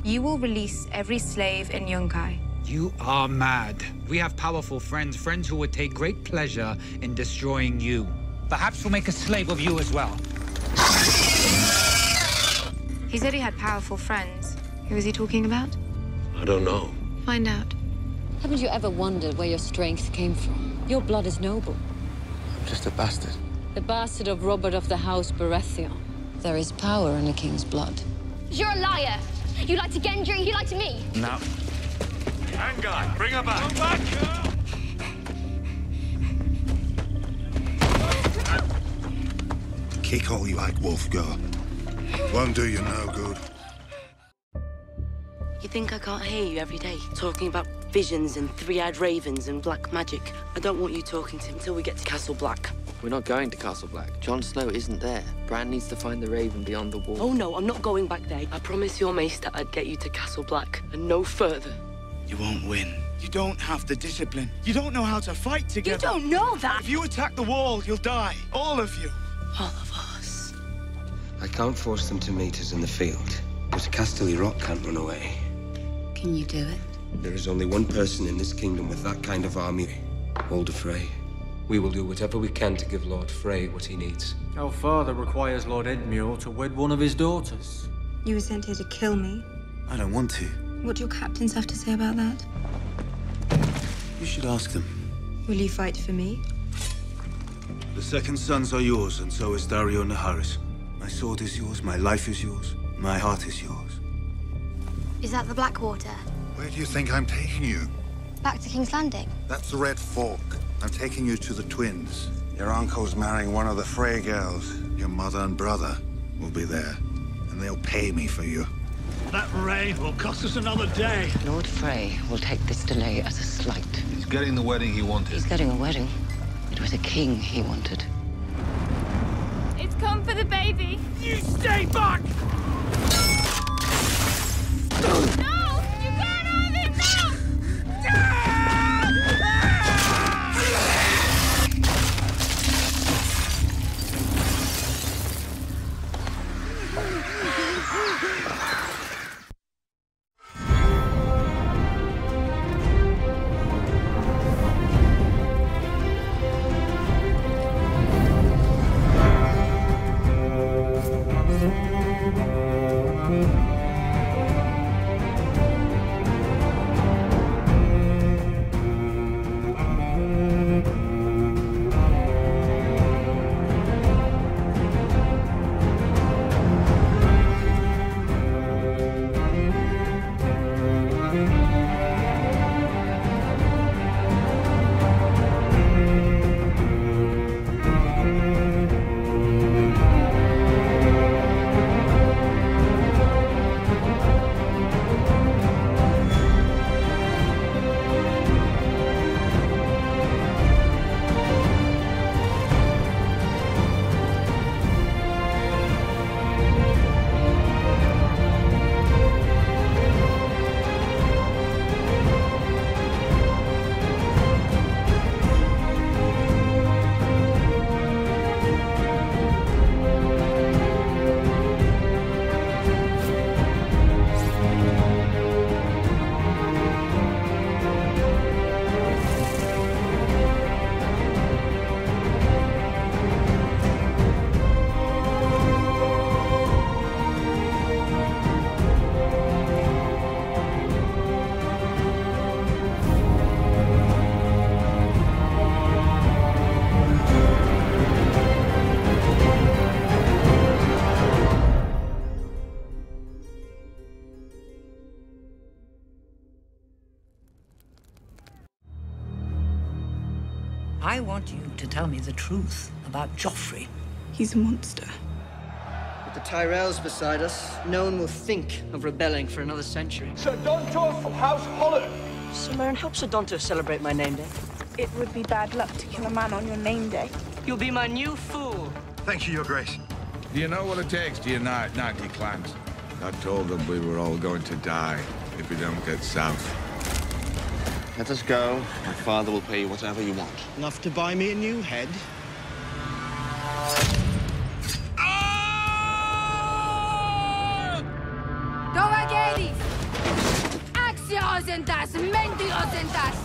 You will release every slave in Yunkai. You are mad. We have powerful friends, friends who would take great pleasure in destroying you. Perhaps we'll make a slave of you as well. He said he had powerful friends. Who is he talking about? I don't know. Find out. Haven't you ever wondered where your strength came from? Your blood is noble. I'm just a bastard. The bastard of Robert of the House Baratheon. There is power in a king's blood. You're a liar. You lied to Gendry, you lied to me. No. Anguy, bring her back. Come back! Kick all you like, Wolfgar. Won't do you no good. You think I can't hear you every day, talking about visions and three-eyed ravens and black magic? I don't want you talking to him until we get to Castle Black. We're not going to Castle Black. Jon Snow isn't there. Bran needs to find the Raven beyond the wall. Oh, no, I'm not going back there. I promised your maester I'd get you to Castle Black, and no further. You won't win. You don't have the discipline. You don't know how to fight together. You don't know that! If you attack the wall, you'll die. All of you. All of us. I can't force them to meet us in the field, but Casterly Rock can't run away. Can you do it? There is only one person in this kingdom with that kind of army, Walder Frey. We will do whatever we can to give Lord Frey what he needs. Our father requires Lord Edmure to wed one of his daughters. You were sent here to kill me. I don't want to. What do your captains have to say about that? You should ask them. Will you fight for me? The second sons are yours, and so is Dario Naharis. My sword is yours, my life is yours, my heart is yours. Is that the Blackwater? Where do you think I'm taking you? Back to King's Landing? That's the Red Fork. I'm taking you to the twins. Your uncle's marrying one of the Frey girls. Your mother and brother will be there, and they'll pay me for you. That raid will cost us another day. Lord Frey will take this delay as a slight. He's getting the wedding he wanted. He's getting a wedding. It was a king he wanted. It's come for the baby. You stay back! No! You can't have it! No! I want you to tell me the truth about Joffrey. He's a monster. With the Tyrells beside us, no one will think of rebelling for another century. Sir Dontos of House Holland! Sir Meryn, help Sir Dontos celebrate my name day. It would be bad luck to kill a man on your name day. You'll be my new fool. Thank you, Your Grace. Do you know what it takes to unite 90 clans? I told them we were all going to die if we don't get south. Let us go. My father will pay you whatever you want. Enough to buy me a new head? Dovagelis! Axiosentas! Mentiosentas!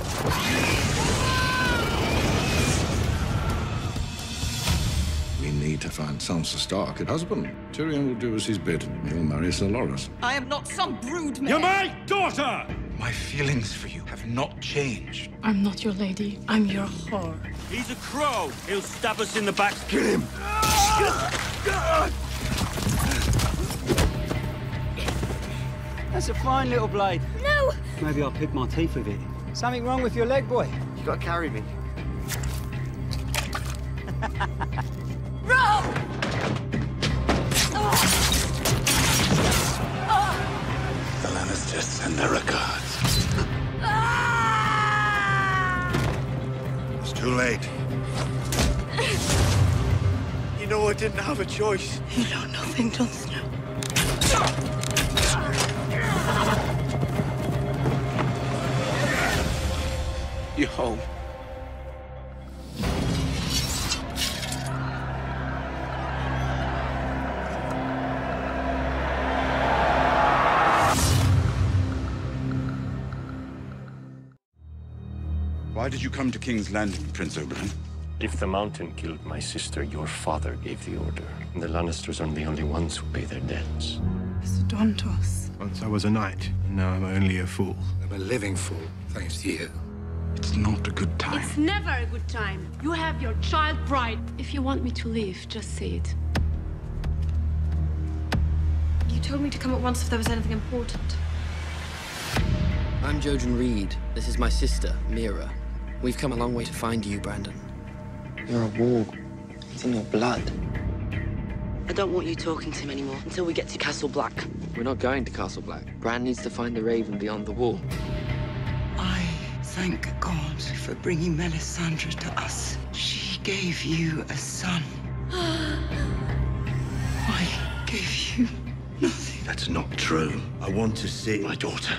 We need to find Sansa Stark a husband. Tyrion will do as he's bid. He'll marry Sir Loras. I am not some brood man. You're my daughter! My feelings for you have not changed. I'm not your lady. I'm your whore. He's a crow. He'll stab us in the back. Kill him! That's a fine little blade. No! Maybe I'll pick my teeth with it. Something wrong with your leg, boy? You gotta carry me. Rob! The Lannisters sent blade. You know I didn't have a choice. You know nothing, Jon Snow. You're home. Why did you come to King's Landing, Prince Oberyn? If the mountain killed my sister, your father gave the order. And the Lannisters are the only ones who pay their debts. Dontos. Once I was a knight, and now I'm only a fool. I'm a living fool, thanks to you. It's not a good time. It's never a good time. You have your child bride. If you want me to leave, just say it. You told me to come at once if there was anything important. I'm Jojen Reed. This is my sister, Mira. We've come a long way to find you, Brandon. You're a warg. It's in your blood. I don't want you talking to him anymore until we get to Castle Black. We're not going to Castle Black. Bran needs to find the Raven beyond the wall. I thank God for bringing Melisandre to us. She gave you a son. I gave you nothing. That's not true. I want to see my daughter.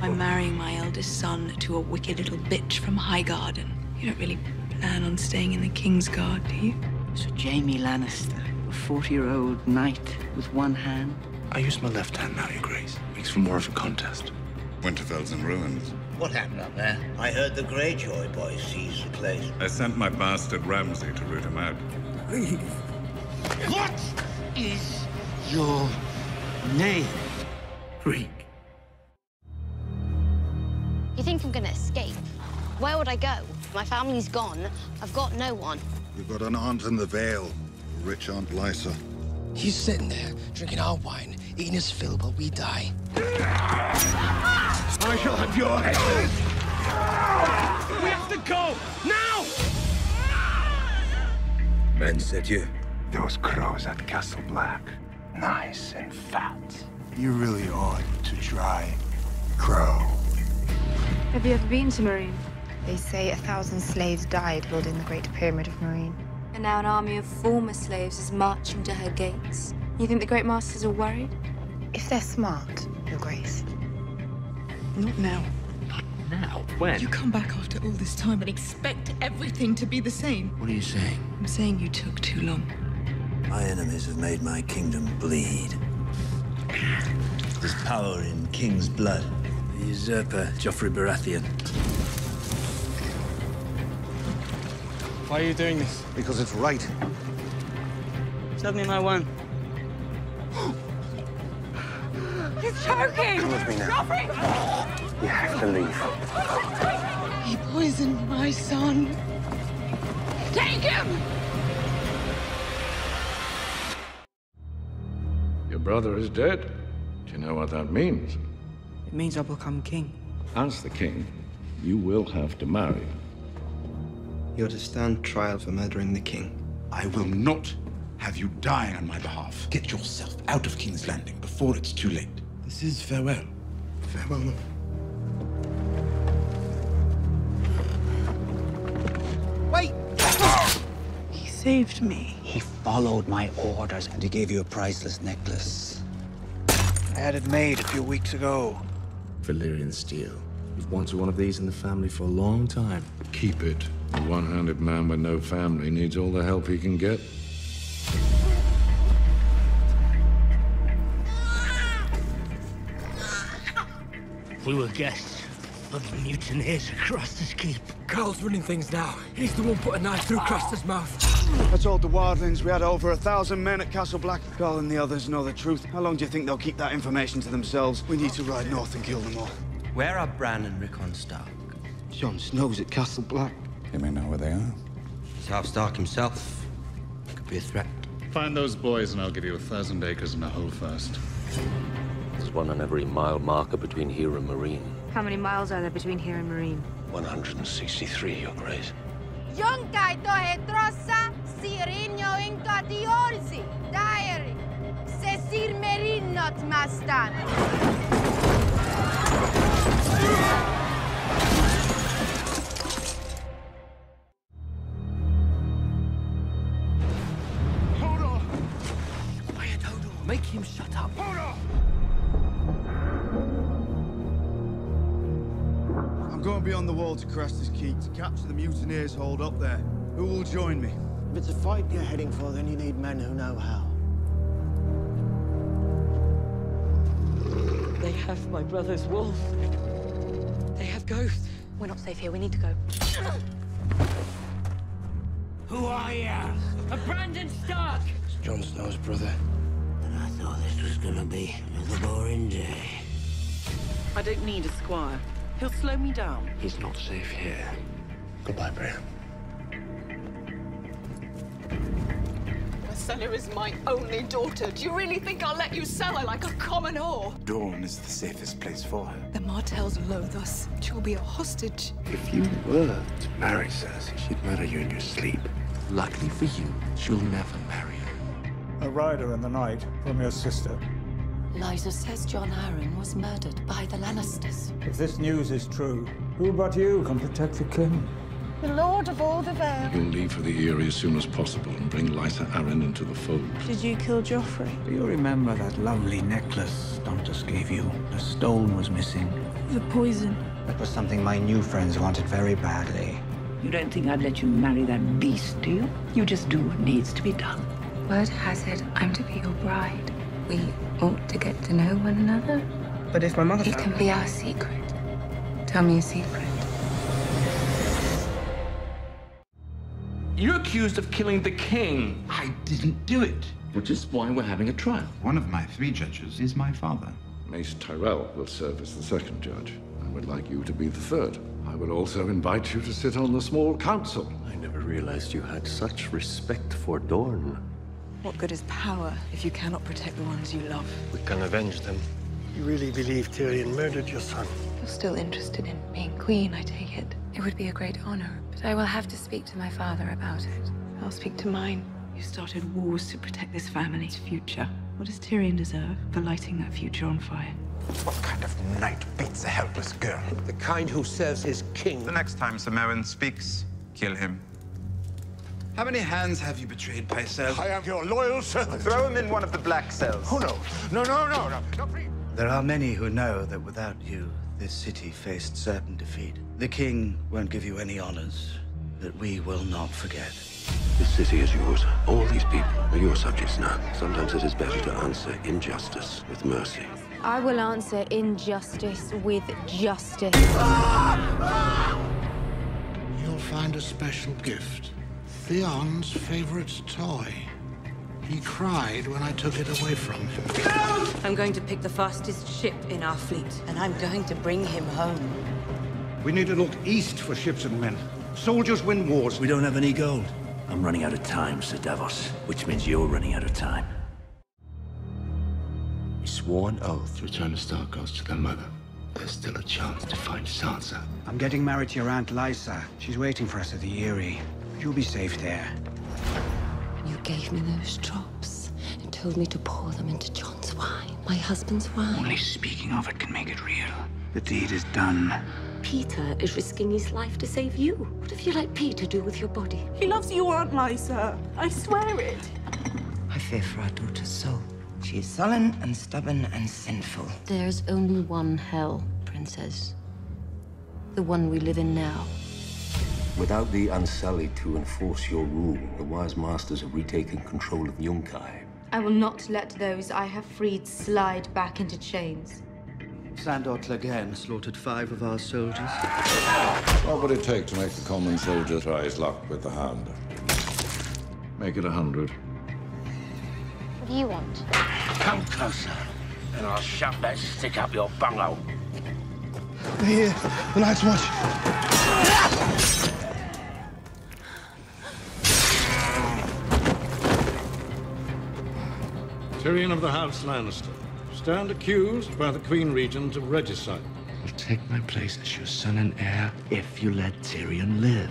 I'm marrying my eldest son to a wicked little bitch from Highgarden. You don't really plan on staying in the King's Guard, do you? So Jaime Lannister, a 40-year-old knight with one hand. I use my left hand now, Your Grace. Makes for more of a contest. Winterfell's in ruins. What happened up there? I heard the Greyjoy boys seized the place. I sent my bastard Ramsay to root him out. Leave. What is your name? Reek. You think I'm gonna escape? Where would I go? My family's gone. I've got no one. You've got an aunt in the Vale, rich Aunt Lysa. He's sitting there, drinking our wine, eating his fill while we die. I shall have your head. We have to go! Now! Men said you. Those crows at Castle Black. Nice and fat. You really ought to try crow. Have you ever been to Marine? They say 1,000 slaves died building the Great Pyramid of Marine. And now an army of former slaves is marching to her gates. You think the Great Masters are worried? If they're smart, Your Grace. Not now. Not now? When? You come back after all this time and expect everything to be the same. What are you saying? I'm saying you took too long. My enemies have made my kingdom bleed. There's power in King's blood. The usurper, Joffrey Baratheon. Why are you doing this? Because it's right. Serve me my wine. He's choking! Come with me now. Joffrey! You have to leave. He poisoned my son. Take him! Your brother is dead. Do you know what that means? It means I'll become king. As the king, you will have to marry. You're to stand trial for murdering the king. I will not have you dying on my behalf. Get yourself out of King's Landing before it's too late. This is farewell. Farewell. Wait! He saved me. He followed my orders and he gave you a priceless necklace. I had it made a few weeks ago. Valyrian steel. We've wanted one of these in the family for a long time. Keep it. A one-handed man with no family needs all the help he can get. We were guests of the mutineers across this keep. Carl's running things now. He's the one put a knife through Craster's mouth. I told the wildlings we had over 1,000 men at Castle Black. Carl and the others know the truth. How long do you think they'll keep that information to themselves? We need to ride north and kill them all. Where are Bran and Rickon Stark? Jon Snow's at Castle Black. You may know where they are. South Stark himself could be a threat. Find those boys and I'll give you 1,000 acres and a hoe first. There's one on every mile marker between here and Marine. How many miles are there between here and Marine? 163, Your Grace. Yonkay to hetrosa, sirinyo inka diorzi, diary. Sesir Marine not mastan. Make him shut up. I'm going beyond the wall to Crestus Keep to capture the mutineers holed up there. Who will join me? If it's a fight you're heading for, then you need men who know how. They have my brother's wolf. They have ghosts. We're not safe here. We need to go. Who are you? A Brandon Stark! It's Jon Snow's brother. And I thought this was gonna be another boring day. I don't need a squire. He'll slow me down. He's not safe here. Goodbye, Bria. Marcella is my only daughter. Do you really think I'll let you sell her like a common whore? Dawn is the safest place for her. The Martells loathe us. She'll be a hostage. If you were to marry Cersei, she'd murder you in your sleep. Luckily for you, she'll never marry you. A rider in the night from your sister. Lysa says Jon Arryn was murdered by the Lannisters. If this news is true, who but you can protect the king? The Lord of all the Vale. You'll leave for the Eyrie as soon as possible and bring Lysa Arryn into the fold. Did you kill Joffrey? Do you remember that lovely necklace Dantas gave you? The stone was missing. The poison. That was something my new friends wanted very badly. You don't think I'd let you marry that beast, do you? You just do what needs to be done. Word has it I'm to be your bride. We ought to get to know one another. But if my mother It can be our secret. Tell me a secret. You're accused of killing the king. I didn't do it, which is why we're having a trial. One of my 3 judges is my father. Mace Tyrell will serve as the 2nd judge. I would like you to be the 3rd. I will also invite you to sit on the small council. I never realized you had such respect for Dorne. What good is power if you cannot protect the ones you love? We can avenge them. You really believe Tyrion murdered your son? You're still interested in being queen, I take it. It would be a great honor, but I will have to speak to my father about it. I'll speak to mine. You started wars to protect this family's future. What does Tyrion deserve for lighting that future on fire? What kind of knight beats a helpless girl? The kind who serves his king. The next time Sir Meryn speaks, kill him. How many hands have you betrayed, Pycelle? I am your loyal servant. Throw him in one of the black cells. Oh, no. No, please. There are many who know that without you, this city faced certain defeat. The king won't give you any honors that we will not forget. This city is yours. All these people are your subjects now. Sometimes it is better to answer injustice with mercy. I will answer injustice with justice. You'll find a special gift. Theon's favorite toy. He cried when I took it away from him. I'm going to pick the fastest ship in our fleet, and I'm going to bring him home. We need to look east for ships and men. Soldiers win wars. We don't have any gold. I'm running out of time, Sir Davos, which means you're running out of time. We swore an oath to return the Starkers to their mother. There's still a chance to find Sansa. I'm getting married to your Aunt Lysa. She's waiting for us at the Eyrie. You'll be safe there. You gave me those drops and told me to pour them into Jon's wine, my husband's wine. Only speaking of it can make it real. The deed is done. Peter is risking his life to save you. What have you let Peter do with your body? He loves you, Aunt Lysa. I swear it. I fear for our daughter's soul. She is sullen and stubborn and sinful. There's only one hell, Princess. The one we live in now. Without the Unsullied to enforce your rule, the wise masters have retaken control of Yunkai. I will not let those I have freed slide back into chains. Sandor Clegane slaughtered 5 of our soldiers. What would it take to make the common soldier try his luck with the Hound? Make it 100. What do you want? Come closer, and I'll shove that stick up your bunghole. Here, the Night's Watch. Tyrion of the House Lannister. Stand accused by the Queen Regent of regicide. I'll take my place as your son and heir if you let Tyrion live.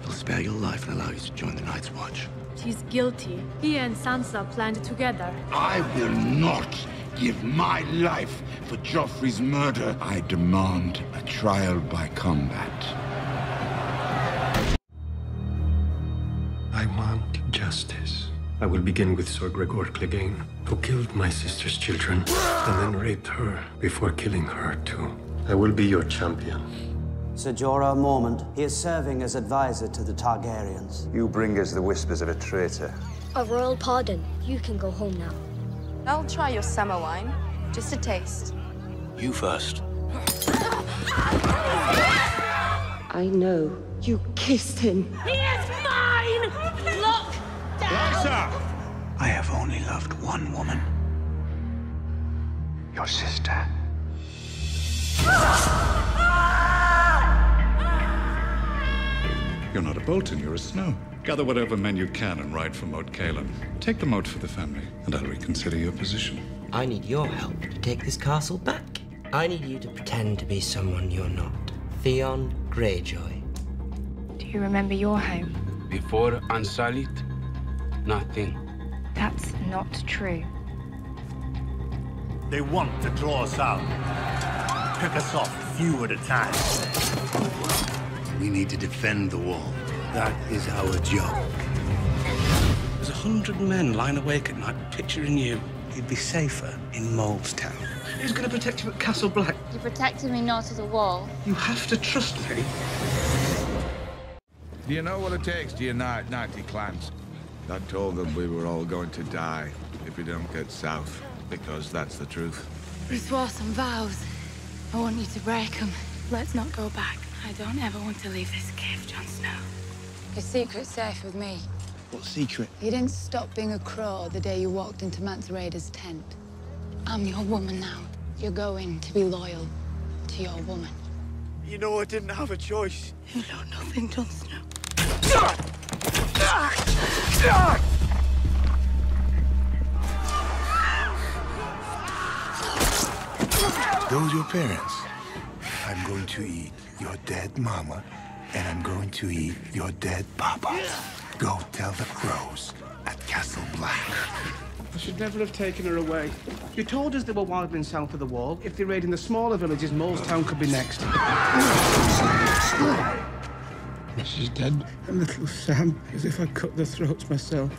He'll spare your life and allow you to join the Night's Watch. She's guilty. He and Sansa planned together. I will not give my life for Joffrey's murder. I demand a trial by combat. I want justice. I will begin with Sir Gregor Clegane, who killed my sister's children and then raped her before killing her too. I will be your champion. Sir Jorah Mormont, he is serving as advisor to the Targaryens. You bring us the whispers of a traitor. A royal pardon. You can go home now. I'll try your summer wine. Just a taste. You first. I know you kissed him. He is mine! Look down! I have only loved one woman. Your sister. You're not a Bolton, you're a Snow. Gather whatever men you can and ride for Moat Caelan. Take them out for the family, and I'll reconsider your position. I need your help to take this castle back. I need you to pretend to be someone you're not. Theon Greyjoy. Do you remember your home? Before Unsullied, nothing. That's not true. They want to draw us out. Pick us off, few at a time. We need to defend the wall. That is our job. There's 100 men lying awake at night picturing you. You'd be safer in Molestown. Who's going to protect you at Castle Black? You protected me north of the wall. You have to trust me. Do you know what it takes to unite 90 clans? I told them we were all going to die if we don't get south, because that's the truth. We swore some vows. I want you to break them. Let's not go back. I don't ever want to leave this cave, Jon Snow. Your secret's safe with me. What secret? You didn't stop being a crow the day you walked into Mance Rayder's tent. I'm your woman now. You're going to be loyal to your woman. You know I didn't have a choice. You know nothing, Jon Snow. Those your parents? I'm going to eat your dead mama, and I'm going to eat your dead papa. Go tell the crows at Castle Black. I should never have taken her away. You told us they were wildling south of the wall. If they're raiding the smaller villages, Molestown could be next. She's dead. And little Sam, as if I cut their throats myself.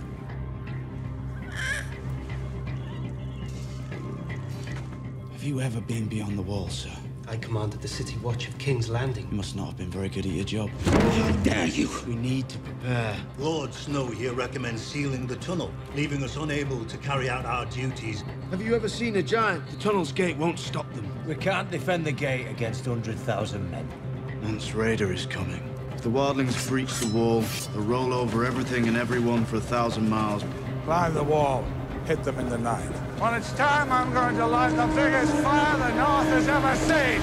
Have you ever been beyond the wall, sir? I commanded the city watch of King's Landing. You must not have been very good at your job. How dare you! We need to prepare. Lord Snow here recommends sealing the tunnel, leaving us unable to carry out our duties. Have you ever seen a giant? The tunnel's gate won't stop them. We can't defend the gate against 100,000 men. Mance Rayder is coming. If the wildlings breach the wall, they'll roll over everything and everyone for 1,000 miles. Climb the wall. Hit them in the night. When it's time, I'm going to light the biggest fire the North has ever seen!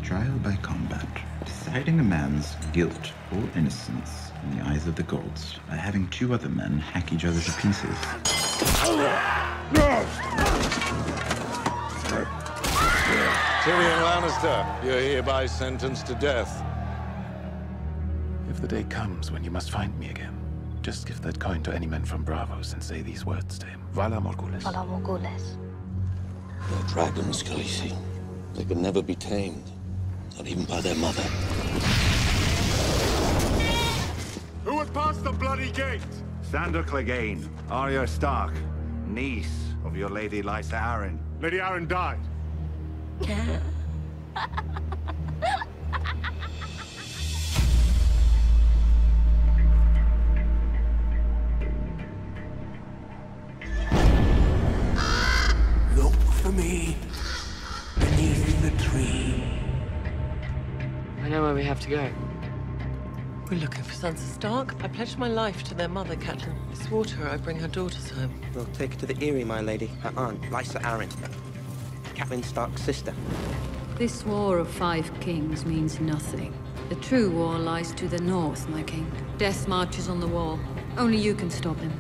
Trial by combat. Deciding a man's guilt or innocence in the eyes of the gods by having two other men hack each other to pieces. Tyrion Lannister, you're hereby sentenced to death. If the day comes when you must find me again, just give that coin to any men from Bravos and say these words to him. Vala Morghulis. Vala Morghulis. They're dragons, Khaleesi. They can never be tamed, not even by their mother. Who would pass the bloody gate? Sandor Clegane, Arya Stark, niece of your Lady Lysa Arryn. Lady Arryn died. Look for me beneath the tree. I know where we have to go. We're looking for Sansa Stark. I pledged my life to their mother, Catelyn. I swore to her I'd bring her daughters home. We'll take her to the Eyrie, my lady. Her aunt, Lysa Arryn. Catelyn Stark's sister. This war of 5 kings means nothing. The true war lies to the north, my king. Death marches on the wall. Only you can stop him.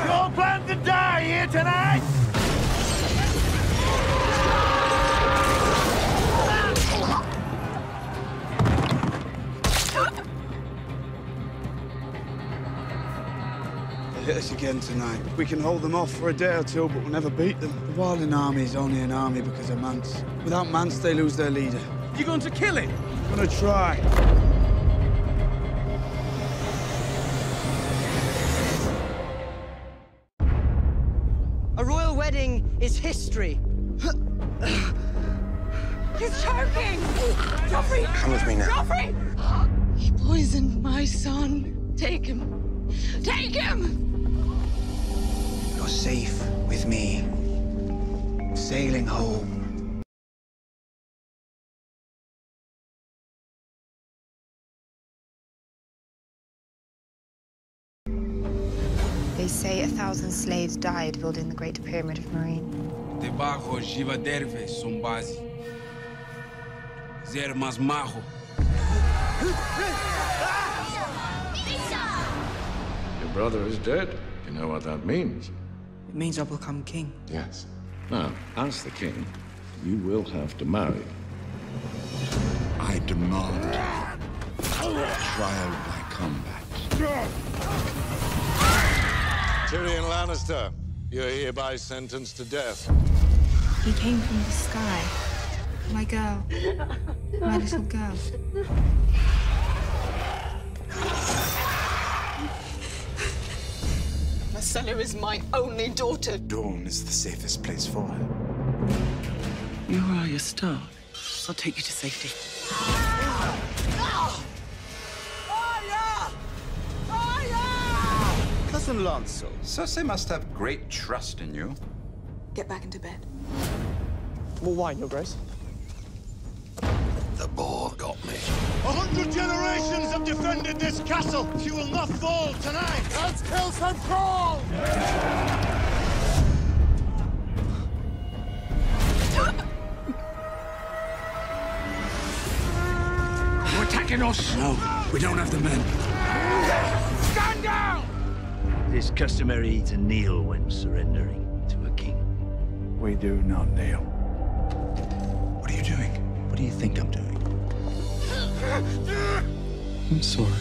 You all plan to die here tonight? this again tonight. We can hold them off for a day or two, but we'll never beat them. The Wildling army is only an army because of Mance. Without Mance, they lose their leader. You going to kill him? I'm gonna try. A royal wedding is history. He's choking! Joffrey! Come with me now. Joffrey! He poisoned my son. Take him. Take him! You're safe with me. Sailing home. They say 1,000 slaves died building the Great Pyramid of Marine. Debajo jiva derve sombazi. Zer mas majo. Your brother is dead. You know what that means? It means I'll become king. Yes. Now, as the king, you will have to marry. I demand trial by combat. Tyrion Lannister, you're hereby sentenced to death. He came from the sky. My girl. My little girl. Marcella is my only daughter. Dawn is the safest place for her. You are your star. I'll take you to safety. Cousin Lancelot, Cersei must have great trust in you. Get back into bed. More wine, Your Grace. The boar got me. 100 generations have defended this castle. She will not fall tonight. Let's kill some troll! We're attacking us! No, we don't have the men. Stand down! It is customary to kneel when surrendering to a king. We do not kneel. What are you doing? What do you think I'm doing? I'm sorry.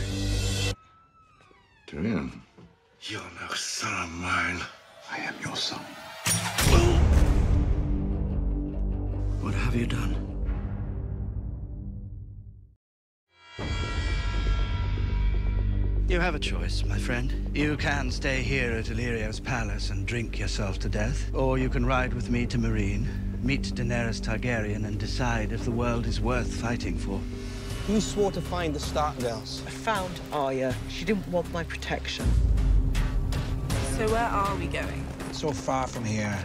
Tyrion, you're no son of mine. I am your son. What have you done? You have a choice, my friend. You can stay here at Illyrio's palace and drink yourself to death, or you can ride with me to Marine, meet Daenerys Targaryen, and decide if the world is worth fighting for. You swore to find the Stark girls. I found Arya. She didn't want my protection. So where are we going? So far from here,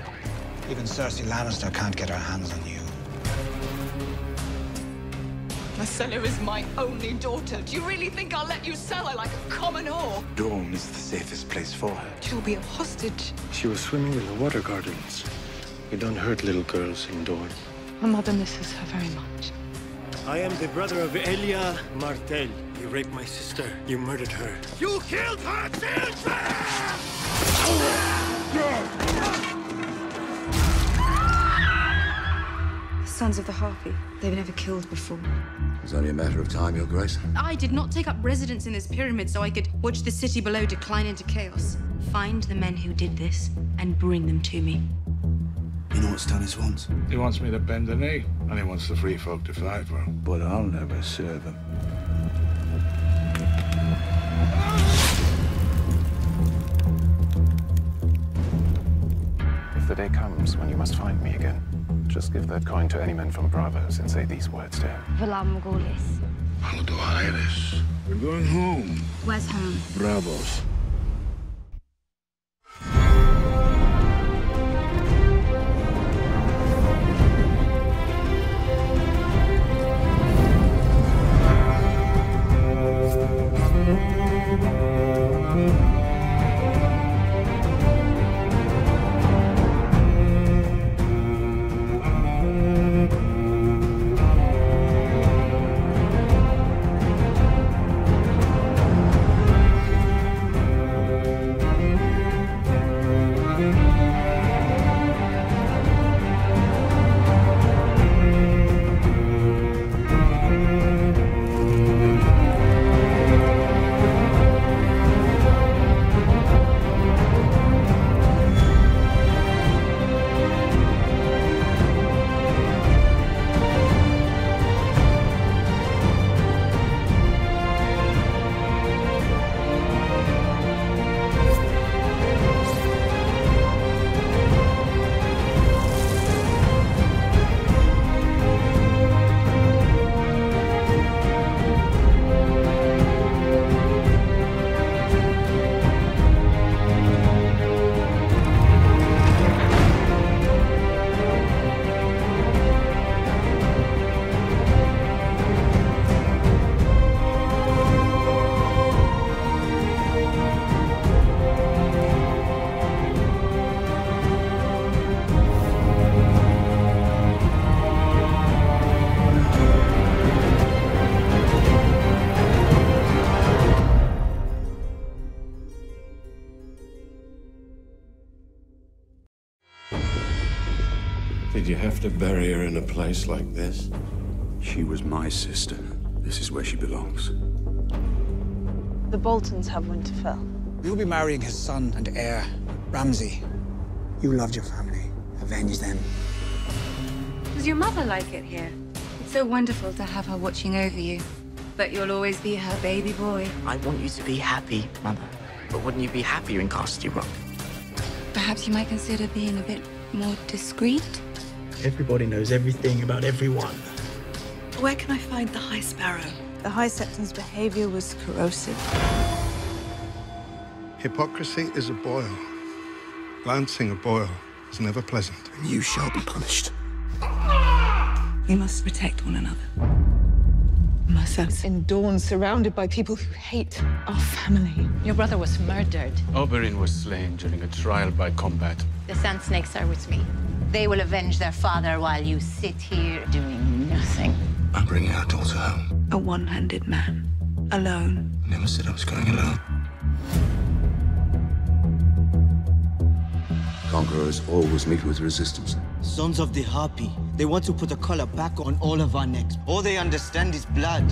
even Cersei Lannister can't get her hands on you. Marcella is my only daughter. Do you really think I'll let you sell her like a common whore? Dawn is the safest place for her. She'll be a hostage. She was swimming in the water gardens. We don't hurt little girls in Dorne. My mother misses her very much. I am the brother of Elia Martell. You raped my sister. You murdered her. You killed her children! Sons of the Harpy. They've never killed before. It's only a matter of time, Your Grace. I did not take up residence in this pyramid so I could watch the city below decline into chaos. Find the men who did this and bring them to me. You know what Stannis wants? He wants me to bend the knee, and he wants the free folk to fight for him. But I'll never serve him. If the day comes when you must find me again, just give that coin to any man from Bravos and say these words to him. Valam Morghulis. Aldo Iris. We're going home. Where's home? Bravos. to bury her in a place like this? She was my sister. This is where she belongs. The Boltons have Winterfell. You'll be marrying his son and heir, Ramsay. You loved your family. Avenge them. Does your mother like it here? It's so wonderful to have her watching over you. But you'll always be her baby boy. I want you to be happy, Mother. But wouldn't you be happier in Castle Rock? Perhaps you might consider being a bit more discreet? Everybody knows everything about everyone. Where can I find the High Sparrow? The High Septon's behavior was corrosive. Hypocrisy is a boil. Lancing a boil is never pleasant. And you shall be punished. We must protect one another. Myself in Dawn, surrounded by people who hate our family. Your brother was murdered. Oberyn was slain during a trial by combat. The Sand Snakes are with me. They will avenge their father while you sit here doing nothing. I'm bringing our daughter home. A one-handed man. Alone. I never said I was going alone. Conquerors always meet with resistance. Sons of the Harpy. They want to put a collar back on all of our necks. All they understand is blood.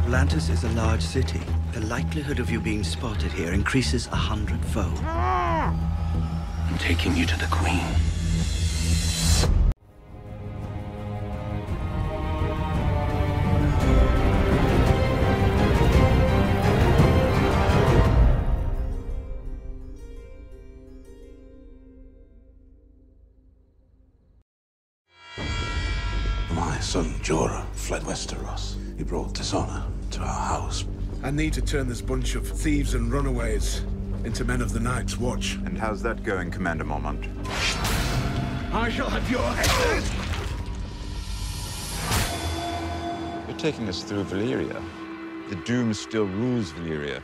Atlantis is a large city. The likelihood of you being spotted here increases 100-fold. I'm taking you to the Queen. My son Jorah fled Westeros. He brought dishonor to our house. I need to turn this bunch of thieves and runaways into men of the Night's Watch. And how's that going, Commander Mormont? I shall have your head! You're taking us through Valyria. The Doom still rules Valyria.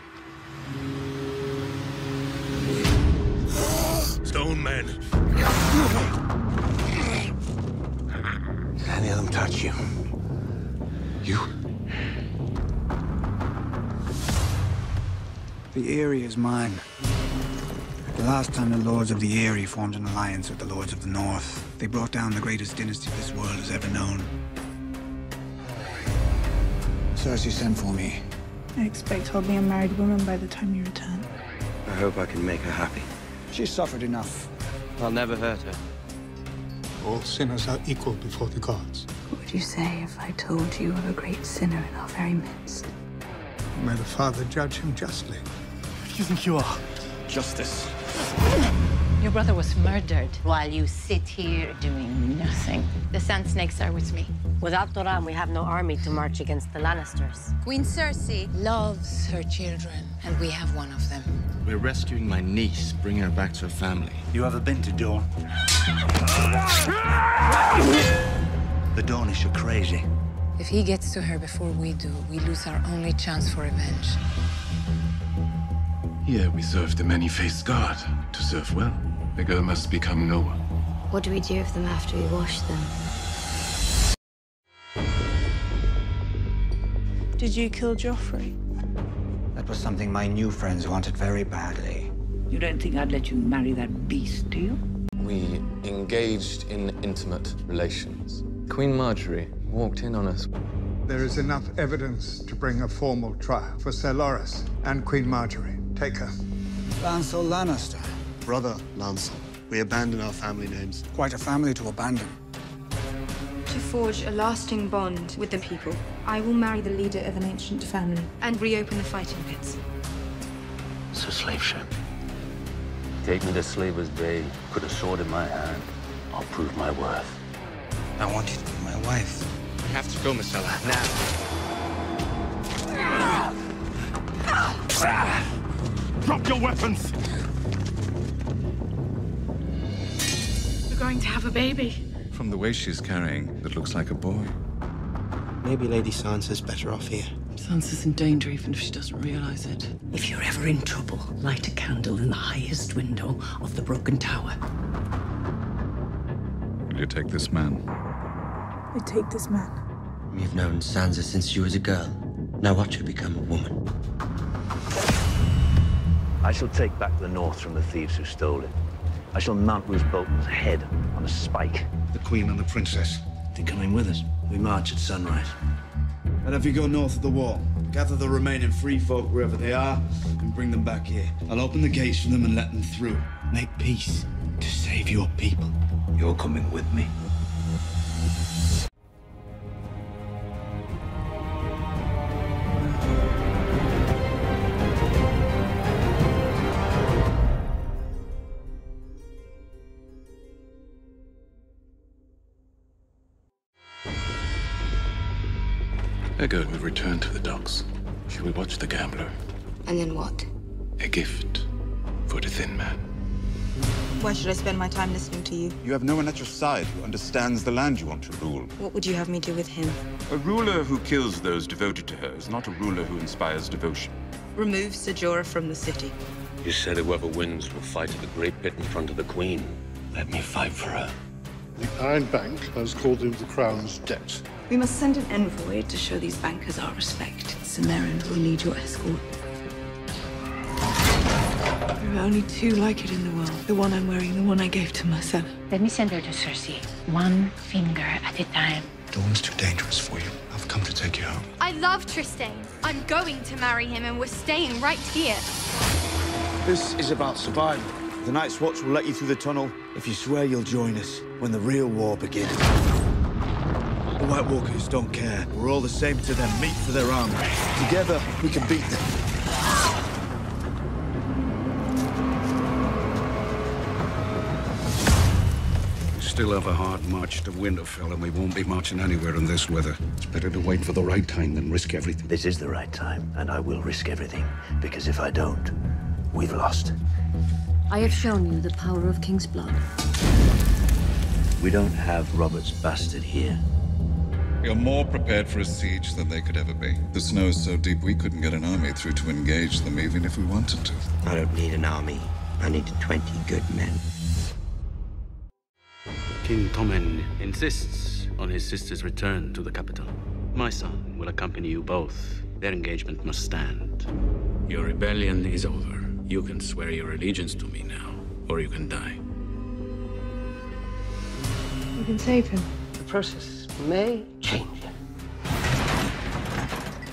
Stone men. Did any of them touch you? You? The Eyrie is mine. The last time the Lords of the Eyrie formed an alliance with the Lords of the North, they brought down the greatest dynasty this world has ever known. Cersei sent for me. I expect I'll be a married woman by the time you return. I hope I can make her happy. She's suffered enough. I'll never hurt her. All sinners are equal before the gods. What would you say if I told you of a great sinner in our very midst? May the Father judge him justly. Who do you think you are? Justice. Your brother was murdered while you sit here doing nothing. The Sand Snakes are with me. Without Doran, we have no army to march against the Lannisters. Queen Cersei loves her children, and we have one of them. We're rescuing my niece, bringing her back to her family. You ever been to Dawn? The Dornish are crazy. If he gets to her before we do, we lose our only chance for revenge. Here we serve the many-faced god. To serve well, the girl must become noble. What do we do with them after we wash them? Did you kill Joffrey? That was something my new friends wanted very badly. You don't think I'd let you marry that beast, do you? We engaged in intimate relations. Queen Marjorie walked in on us. There is enough evidence to bring a formal trial for Ser Loras and Queen Marjorie. Take her. Lancel Lannister. Brother Lancel. We abandon our family names. Quite a family to abandon. To forge a lasting bond with the people, I will marry the leader of an ancient family and reopen the fighting pits. It's a slave ship. Take me to Slaver's Bay. Put a sword in my hand. I'll prove my worth. I want you to be my wife. We have to go, Marcella, now. Drop your weapons! You're going to have a baby. From the way she's carrying, it looks like a boy. Maybe Lady Sansa's better off here. Sansa's in danger even if she doesn't realize it. If you're ever in trouble, light a candle in the highest window of the broken tower. Will you take this man? I take this man. You've known Sansa since she was a girl. Now watch her become a woman. I shall take back the North from the thieves who stole it. I shall mount Roose Bolton's head on a spike. The Queen and the Princess. They're coming with us. We march at sunrise. And if you go north of the wall, gather the remaining free folk wherever they are and bring them back here. I'll open the gates for them and let them through. Make peace to save your people. You're coming with me. A girl will return to the docks. She will watch the gambler. And then what? A gift for the thin man. Why should I spend my time listening to you? You have no one at your side who understands the land you want to rule. What would you have me do with him? A ruler who kills those devoted to her is not a ruler who inspires devotion. Remove Ser Jorah from the city. You said whoever wins will fight at the Great Pit in front of the Queen. Let me fight for her. The Iron Bank has called in the Crown's debt. We must send an envoy to show these bankers our respect. Cimmerian will need your escort. There are only two like it in the world. The one I'm wearing, the one I gave to Marcella. Let me send her to Cersei. One finger at a time. Dawn's too dangerous for you. I've come to take you home. I love Trystane. I'm going to marry him and we're staying right here. This is about survival. The Night's Watch will let you through the tunnel if you swear you'll join us when the real war begins. The White Walkers don't care. We're all the same to them, meat for their armor. Together, we can beat them. We still have a hard march to Winterfell, and we won't be marching anywhere in this weather. It's better to wait for the right time than risk everything. This is the right time, and I will risk everything. Because if I don't, we've lost. I have shown you the power of King's blood. We don't have Robert's bastard here. You're more prepared for a siege than they could ever be. The snow is so deep we couldn't get an army through to engage them even if we wanted to. I don't need an army. I need 20 good men. King Tommen insists on his sister's return to the capital. My son will accompany you both. Their engagement must stand. Your rebellion is over. You can swear your allegiance to me now, or you can die. You can save him. The process may change.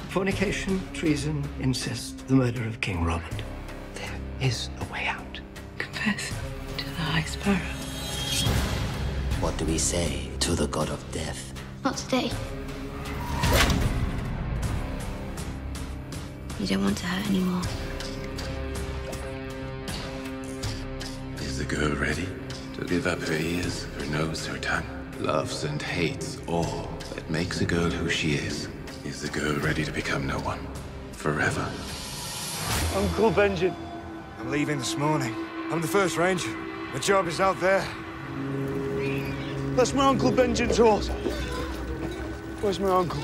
Fornication, treason, incest, the murder of King Robert. There is a way out. Confess to the High Sparrow. What do we say to the god of death? Not today. You don't want to hurt anymore. Is the girl ready to give up her ears, her nose, her tongue? Loves and hates all that makes a girl who she is. Is the girl ready to become no one? Forever? Uncle Benjen. I'm leaving this morning. I'm the first ranger. My job is out there. That's my Uncle Benjen's horse. Where's my uncle?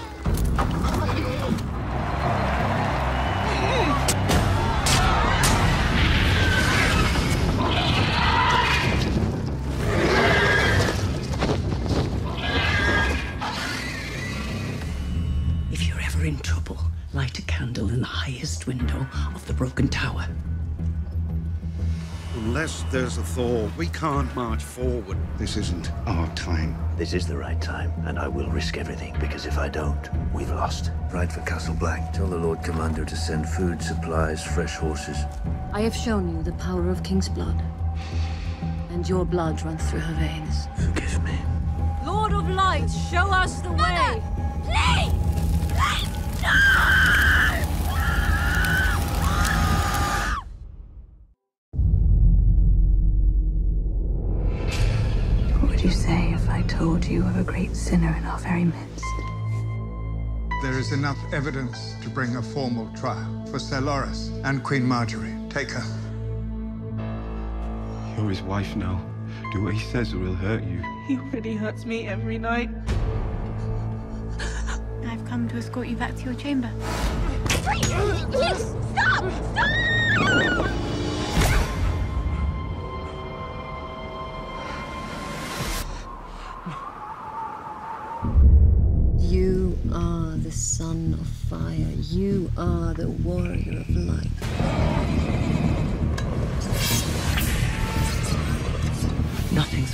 If you're ever in trouble, light a candle in the highest window of the broken tower. Unless there's a thaw, we can't march forward. This isn't our time. This is the right time, and I will risk everything, because if I don't, we've lost. Ride for Castle Black. Tell the Lord Commander to send food, supplies, fresh horses. I have shown you the power of King's blood. And your blood runs through her veins. Forgive me. Lord of Light, show us the way! Please! What would you say if I told you of a great sinner in our very midst? There is enough evidence to bring a formal trial for Ser Loras and Queen Marjorie. Take her. You're his wife now. Do what he says or he'll hurt you. He already hurts me every night. I've come to escort you back to your chamber. Stop! Stop! You are the son of fire. You are the warrior of light.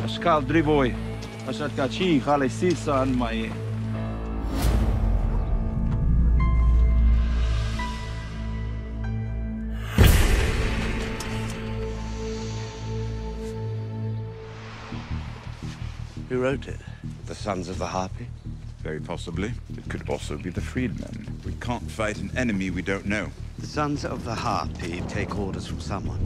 Pascal Drivoy. Asad Kachi, Khale Sisa and Maye. Who wrote it? The Sons of the Harpy? Very possibly. It could also be the Freedmen. We can't fight an enemy we don't know. The Sons of the Harpy take orders from someone.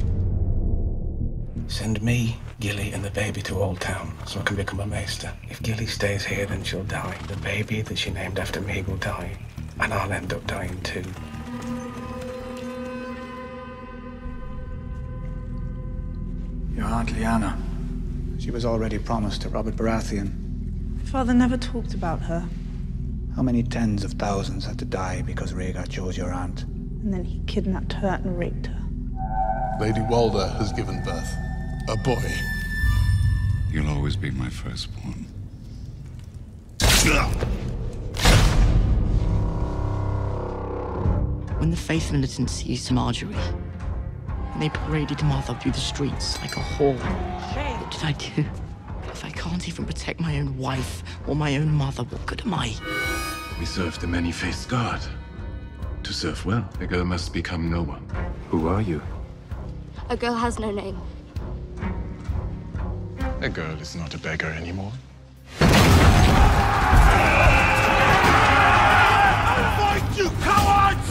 Send me, Gilly, and the baby to Old Town so I can become a maester. If Gilly stays here, then she'll die. The baby that she named after me will die. And I'll end up dying too. Your Aunt Lyanna. She was already promised to Robert Baratheon. Father never talked about her. How many tens of thousands had to die because Rhaegar chose your aunt? And then he kidnapped her and raped her. Lady Walder has given birth. A boy. You'll always be my firstborn. When the Faith Militant seized Marjorie, and they paraded Mother through the streets like a whore, what did I do? If I can't even protect my own wife or my own mother, what good am I? We serve the many-faced God. To serve well, a girl must become no one. Who are you? A girl has no name. A girl is not a beggar anymore. Fight, you cowards!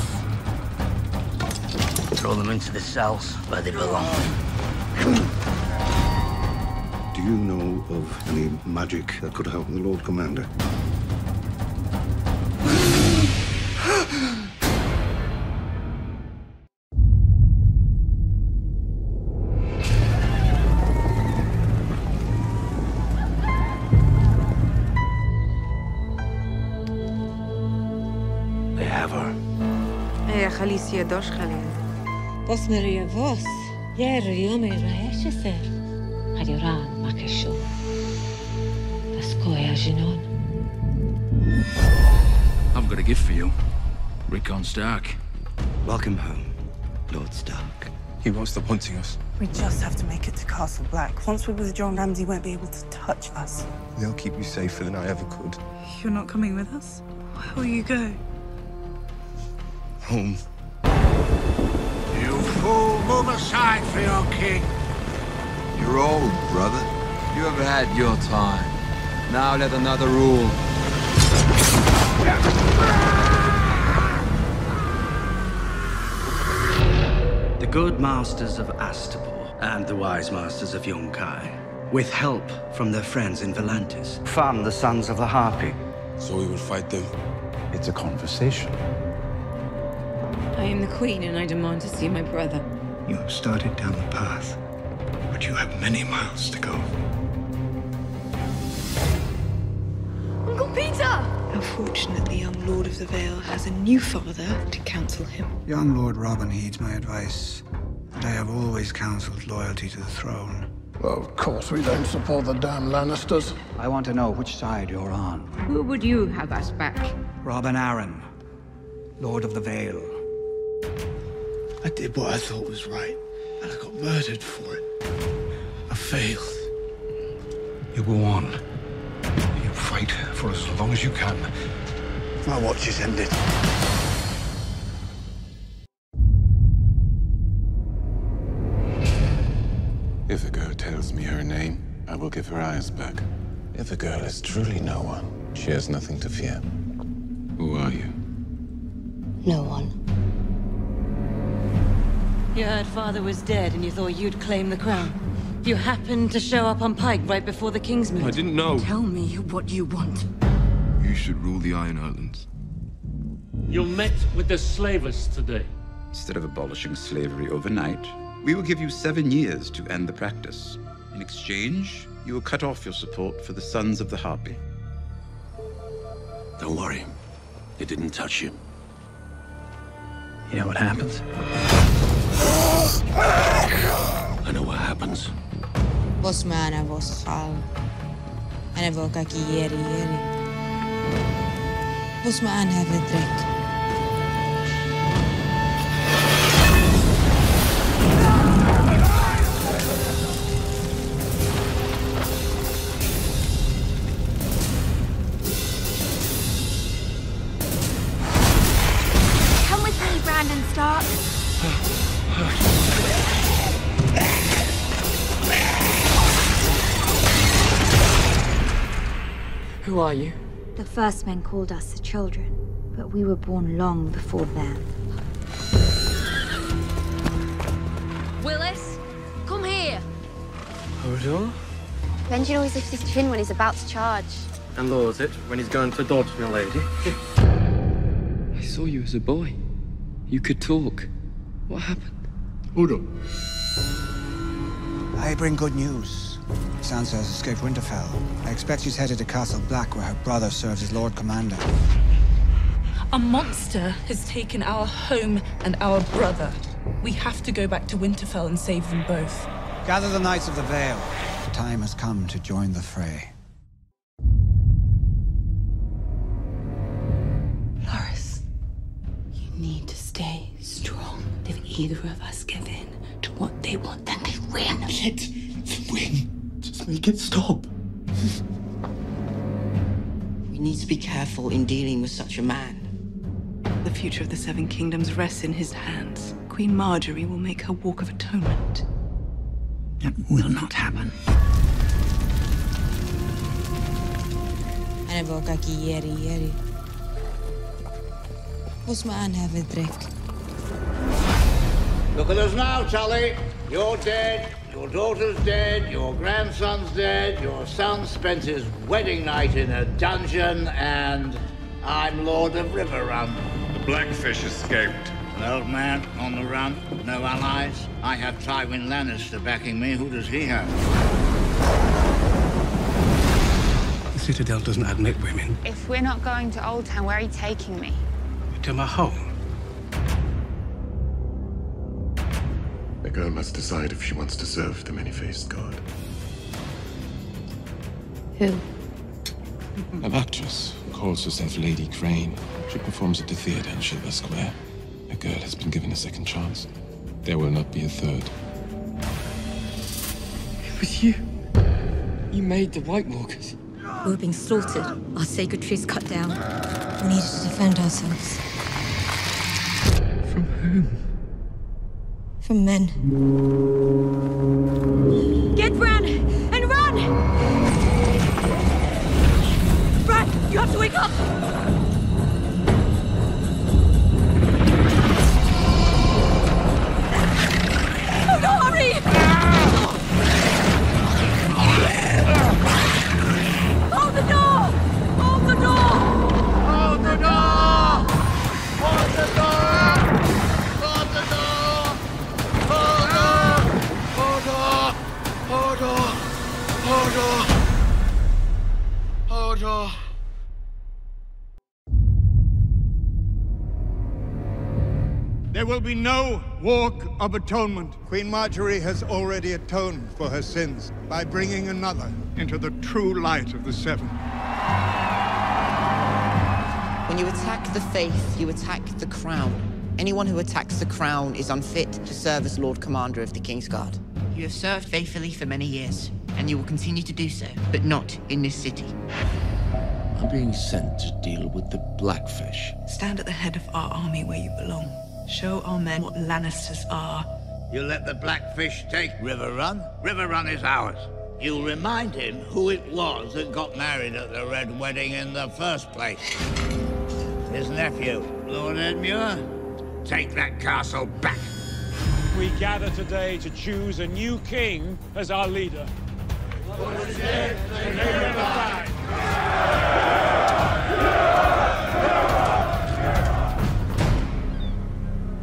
Throw them into the cells where they belong. Do you know of any magic that could help the Lord Commander? They have her. Hey, Khaleesi Dosh Khalil. Bos Maria Vos. Yer Yome Raeshaser. Haduran Makesho. Baskoya Jinon. I've got a gift for you. Rickon Stark. Welcome home, Lord Stark. He won't stop hunting us. We just have to make it to Castle Black. Once we're with John Ramsay, won't be able to touch us. They'll keep you safer than I ever could. You're not coming with us? Where will you go? Home. You fool, move aside for your king. You're old, brother. You have had your time. Now let another rule. The good masters of Astapor and the wise masters of Yunkai, with help from their friends in Volantis, found the Sons of the Harpy. So we will fight them. It's a conversation. I am the queen and I demand to see my brother. You have started down the path, but you have many miles to go. Uncle Peter! Unfortunately, young Lord of the Vale has a new father to counsel him. Young Lord Robin heeds my advice, and I have always counseled loyalty to the throne. Well, of course we don't support the damn Lannisters. I want to know which side you're on. Who would you have us back? Robin Arryn, Lord of the Vale. I did what I thought was right, and I got murdered for it. I failed. You go on. You fight for as long as you can. My watch is ended. If a girl tells me her name, I will give her eyes back. If a girl is truly no one, she has nothing to fear. Who are you? No one. You heard father was dead and you thought you'd claim the crown. You happened to show up on Pike right before the King's meet. I didn't know. Tell me what you want. You should rule the Iron Islands. You met with the slavers today. Instead of abolishing slavery overnight, we will give you 7 years to end the practice. In exchange, you will cut off your support for the Sons of the Harpy. Don't worry. They didn't touch you. You know what happens? I know what happens. Vos mana vos khal. Ana voka ki yeri yeri. Vos ma an have drek. Stark. Who are you? The first men called us the children, but we were born long before them. Willis, come here. Hodor? Benjen always lifts his chin when he's about to charge. And lowers it when he's going to dodge, my lady. I saw you as a boy. You could talk. What happened? Hodor. I bring good news. Sansa has escaped Winterfell. I expect she's headed to Castle Black, where her brother serves as Lord Commander. A monster has taken our home and our brother. We have to go back to Winterfell and save them both. Gather the Knights of the Vale. The time has come to join the fray. Loras, you need to stay strong. If either of us give in to what they want, then they win. Let them win. Just make it stop. We need to be careful in dealing with such a man. The future of the Seven Kingdoms rests in his hands. Queen Margaery will make her walk of atonement. That will not happen. أنا بوكاكي يري بس ما أنا بدرك. Look at us now, Tully. You're dead, your daughter's dead, your grandson's dead, your son spent his wedding night in a dungeon, and I'm Lord of Riverrun. The Blackfish escaped. An old man on the run, no allies. I have Tywin Lannister backing me. Who does he have? The Citadel doesn't admit women. If we're not going to Old Town, where are you taking me? To my home. The girl must decide if she wants to serve the many-faced god. Who? An actress who calls herself Lady Crane. She performs at the theatre in Silver Square. A girl has been given a second chance. There will not be a third. It was you. You made the White Walkers. We were being slaughtered. Our sacred trees cut down. We needed to defend ourselves. From whom? From men. Get Bran and run! Bran, you have to wake up! Oh no, hurry! Hold the door! Hold the door! Hold the door! Hold the door! Hold the door! Hold on! Hold on! Hold on! Hold on! Hold on! There will be no walk of atonement. Queen Margaery has already atoned for her sins by bringing another into the true light of the Seven. When you attack the faith, you attack the crown. Anyone who attacks the crown is unfit to serve as Lord Commander of the Kingsguard. You have served faithfully for many years, and you will continue to do so, but not in this city. I'm being sent to deal with the Blackfish. Stand at the head of our army where you belong. Show our men what Lannisters are. You let the Blackfish take Riverrun. Riverrun is ours. You remind him who it was that got married at the Red Wedding in the first place. His nephew, Lord Edmure. Take that castle back. We gather today to choose a new king as our leader.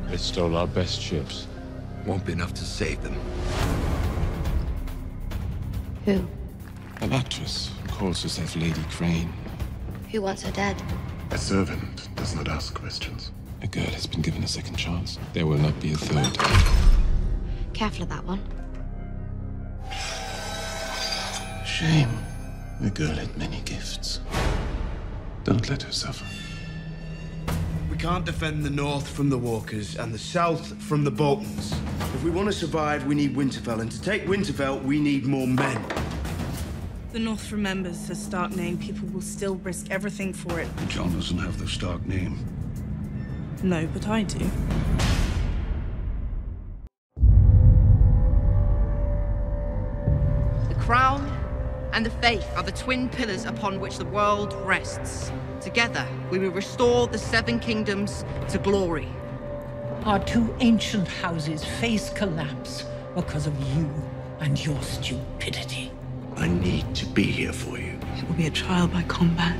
They stole our best ships. Won't be enough to save them. Who? An actress who calls herself Lady Crane. Who wants her dead? A servant does not ask questions. A girl has been given a second chance. There will not be a third. Careful of that one. Shame. The girl had many gifts. Don't let her suffer. We can't defend the north from the Walkers and the south from the Boltons. If we want to survive, we need Winterfell, and to take Winterfell, we need more men. The North remembers the Stark name. People will still risk everything for it. Jon doesn't have the Stark name. No, but I do. and the faith are the twin pillars upon which the world rests. Together, we will restore the Seven Kingdoms to glory. Our two ancient houses face collapse because of you and your stupidity. I need to be here for you. It will be a trial by combat.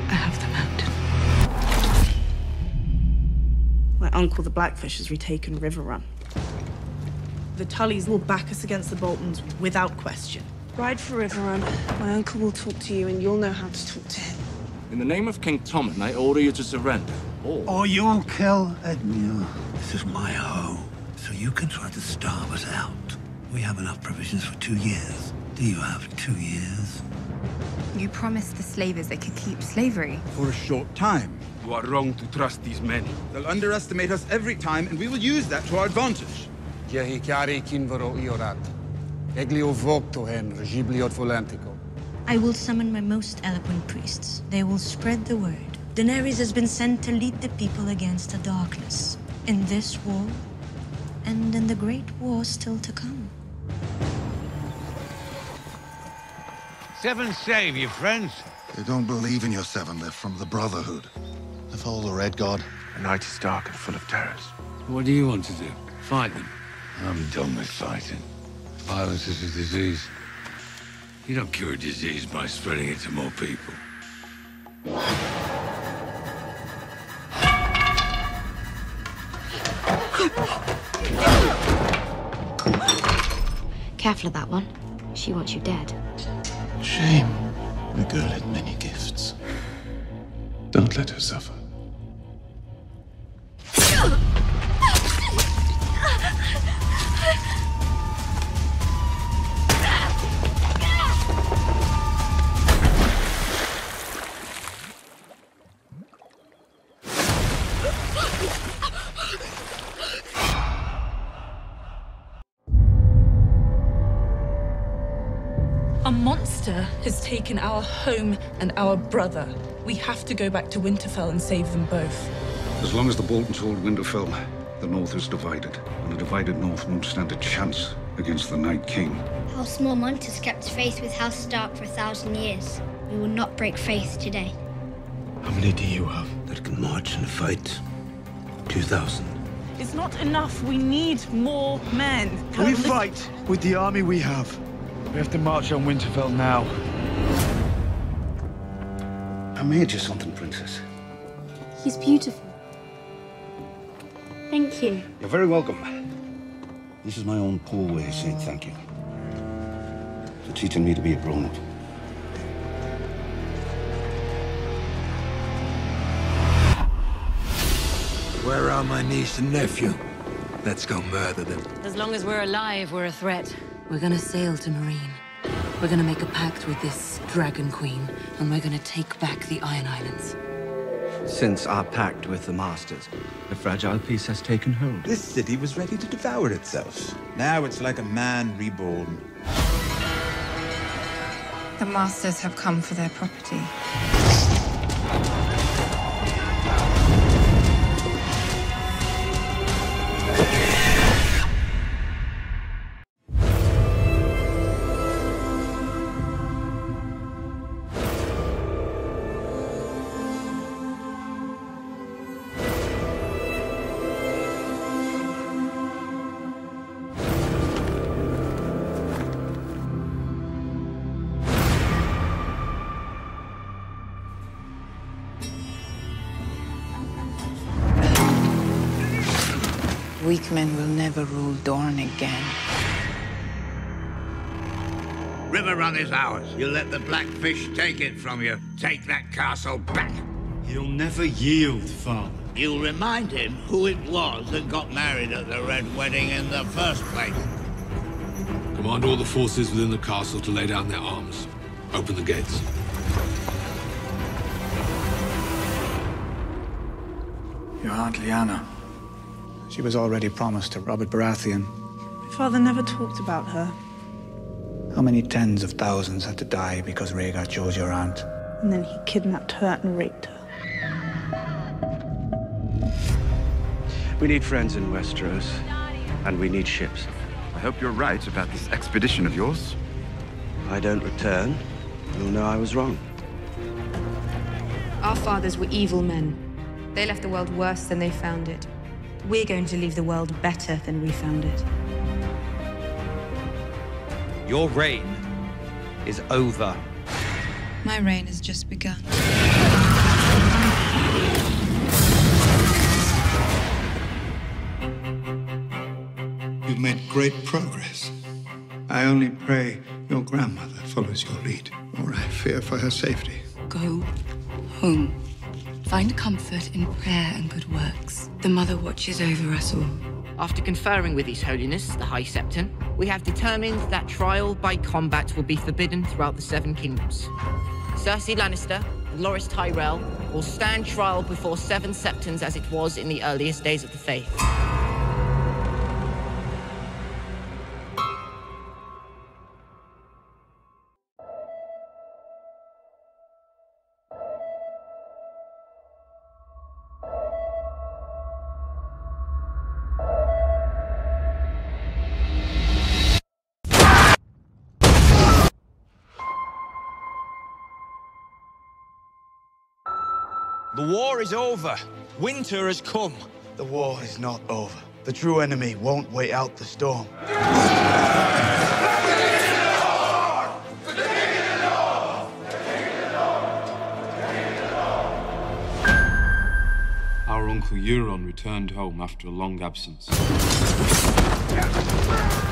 I have the mountain. My uncle, the Blackfish, has retaken River Run. The Tullys will back us against the Boltons without question. Ride for River Run. My uncle will talk to you, and you'll know how to talk to him. In the name of King Tommen, I order you to surrender. Or you'll kill Edmure. This is my home, so you can try to starve us out. We have enough provisions for 2 years. Do you have 2 years? You promised the slavers they could keep slavery. For a short time. You are wrong to trust these men. They'll underestimate us every time, and we will use that to our advantage. I will summon my most eloquent priests. They will spread the word. Daenerys has been sent to lead the people against the darkness. In this war, and in the great war still to come. Seven save you, friends. They don't believe in your seven. They're from the Brotherhood. They follow the Red God. The night is dark and full of terrors. What do you want to do? Fight them? I'm done with fighting. Violence is a disease. You don't cure a disease by spreading it to more people. Careful of that one. She wants you dead. Shame. The girl had many gifts. Don't let her suffer. A monster has taken our home and our brother. We have to go back to Winterfell and save them both. As long as the Boltons hold Winterfell, the North is divided, and a divided North won't stand a chance against the Night King. House Mormont has kept faith with House Stark for 1,000 years. We will not break faith today. How many do you have that can march and fight? 2,000. It's not enough. We need more men. We fight with the army we have. We have to march on Winterfell now. I made you something, Princess. He's beautiful. Thank you. You're very welcome. This is my own poor way of saying thank you. For teaching me to be a grown-up. Where are my niece and nephew? Let's go murder them. As long as we're alive, we're a threat. We're gonna sail to Marine. We're gonna make a pact with this Dragon Queen, and we're gonna take back the Iron Islands. Since our pact with the Masters, a fragile peace has taken hold. This city was ready to devour itself. Now it's like a man reborn. The Masters have come for their property. Weak men will never rule Dorne again. River Run is ours. You let the Blackfish take it from you. Take that castle back. He'll never yield, Father. You'll remind him who it was that got married at the Red Wedding in the first place. Command all the forces within the castle to lay down their arms. Open the gates. Your Aunt Lyanna. She was already promised to Robert Baratheon. My father never talked about her. How many tens of thousands had to die because Rhaegar chose your aunt? And then he kidnapped her and raped her. We need friends in Westeros, and we need ships. I hope you're right about this expedition of yours. If I don't return, you'll know I was wrong. Our fathers were evil men. They left the world worse than they found it. We're going to leave the world better than we found it. Your reign is over. My reign has just begun. You've made great progress. I only pray your grandmother follows your lead, or I fear for her safety. Go home. Find comfort in prayer and good works. The Mother watches over us all. After conferring with His Holiness, the High Septon, we have determined that trial by combat will be forbidden throughout the Seven Kingdoms. Cersei Lannister and Loras Tyrell will stand trial before 7 Septons as it was in the earliest days of the Faith. The war is over. Winter has come. The war is not over. The true enemy won't wait out the storm. Our Uncle Euron returned home after a long absence.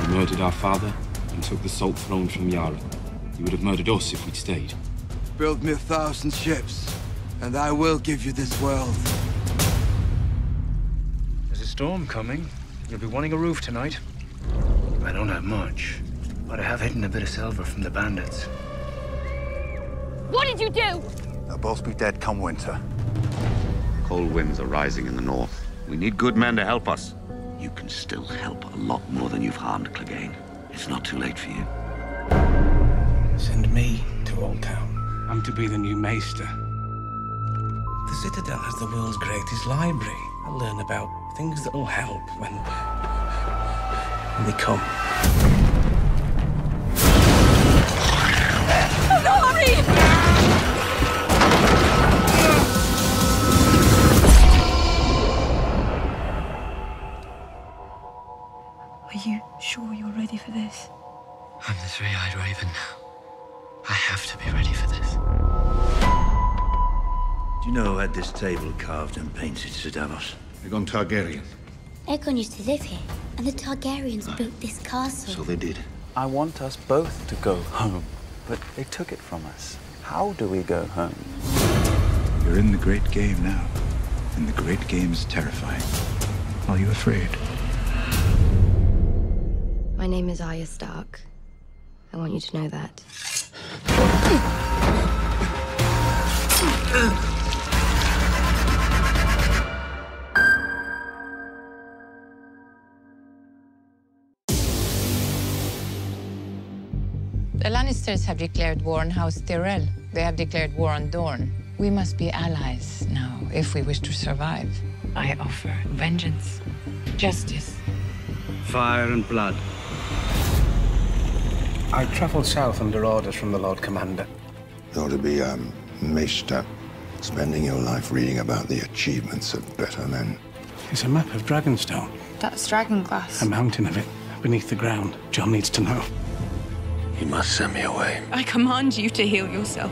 He murdered our father and took the Salt Throne from Yara. He would have murdered us if we'd stayed. Build me 1,000 ships, and I will give you this world. There's a storm coming. You'll be wanting a roof tonight. I don't have much, but I have hidden a bit of silver from the bandits. What did you do? They'll both be dead come winter. Cold winds are rising in the north. We need good men to help us. You can still help a lot more than you've harmed Clegane. It's not too late for you. Send me to Old Town. I'm to be the new maester. The Citadel has the world's greatest library. I'll learn about things that will help when they come. Oh, no, hurry! Are you sure you're ready for this? I'm the three-eyed raven. I have to be ready for this. Do you know who had this table carved and painted, Sir Davos? Aegon Targaryen. Aegon used to live here, and the Targaryens built this castle. So they did. I want us both to go home, but they took it from us. How do we go home? You're in the great game now, and the great game is terrifying. Are you afraid? My name is Arya Stark. I want you to know that. The Lannisters have declared war on House Tyrell. They have declared war on Dorne. We must be allies now if we wish to survive. I offer vengeance, justice. Fire and blood. I traveled south under orders from the Lord Commander. You ought to be a maester, spending your life reading about the achievements of better men. It's a map of Dragonstone. That's dragonglass. A mountain of it, beneath the ground. John needs to know. You must send me away. I command you to heal yourself.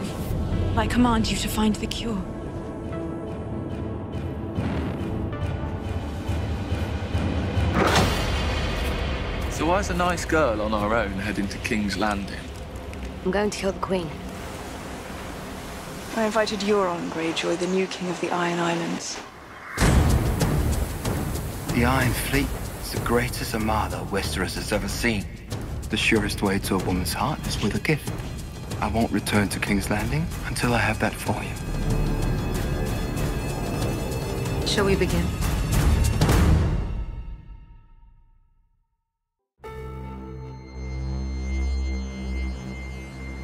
I command you to find the cure. So why's a nice girl on our own heading to King's Landing? I'm going to kill the Queen. I invited Euron Greyjoy, the new king of the Iron Islands. The Iron Fleet is the greatest armada Westeros has ever seen. The surest way to a woman's heart is with a gift. I won't return to King's Landing until I have that for you. Shall we begin?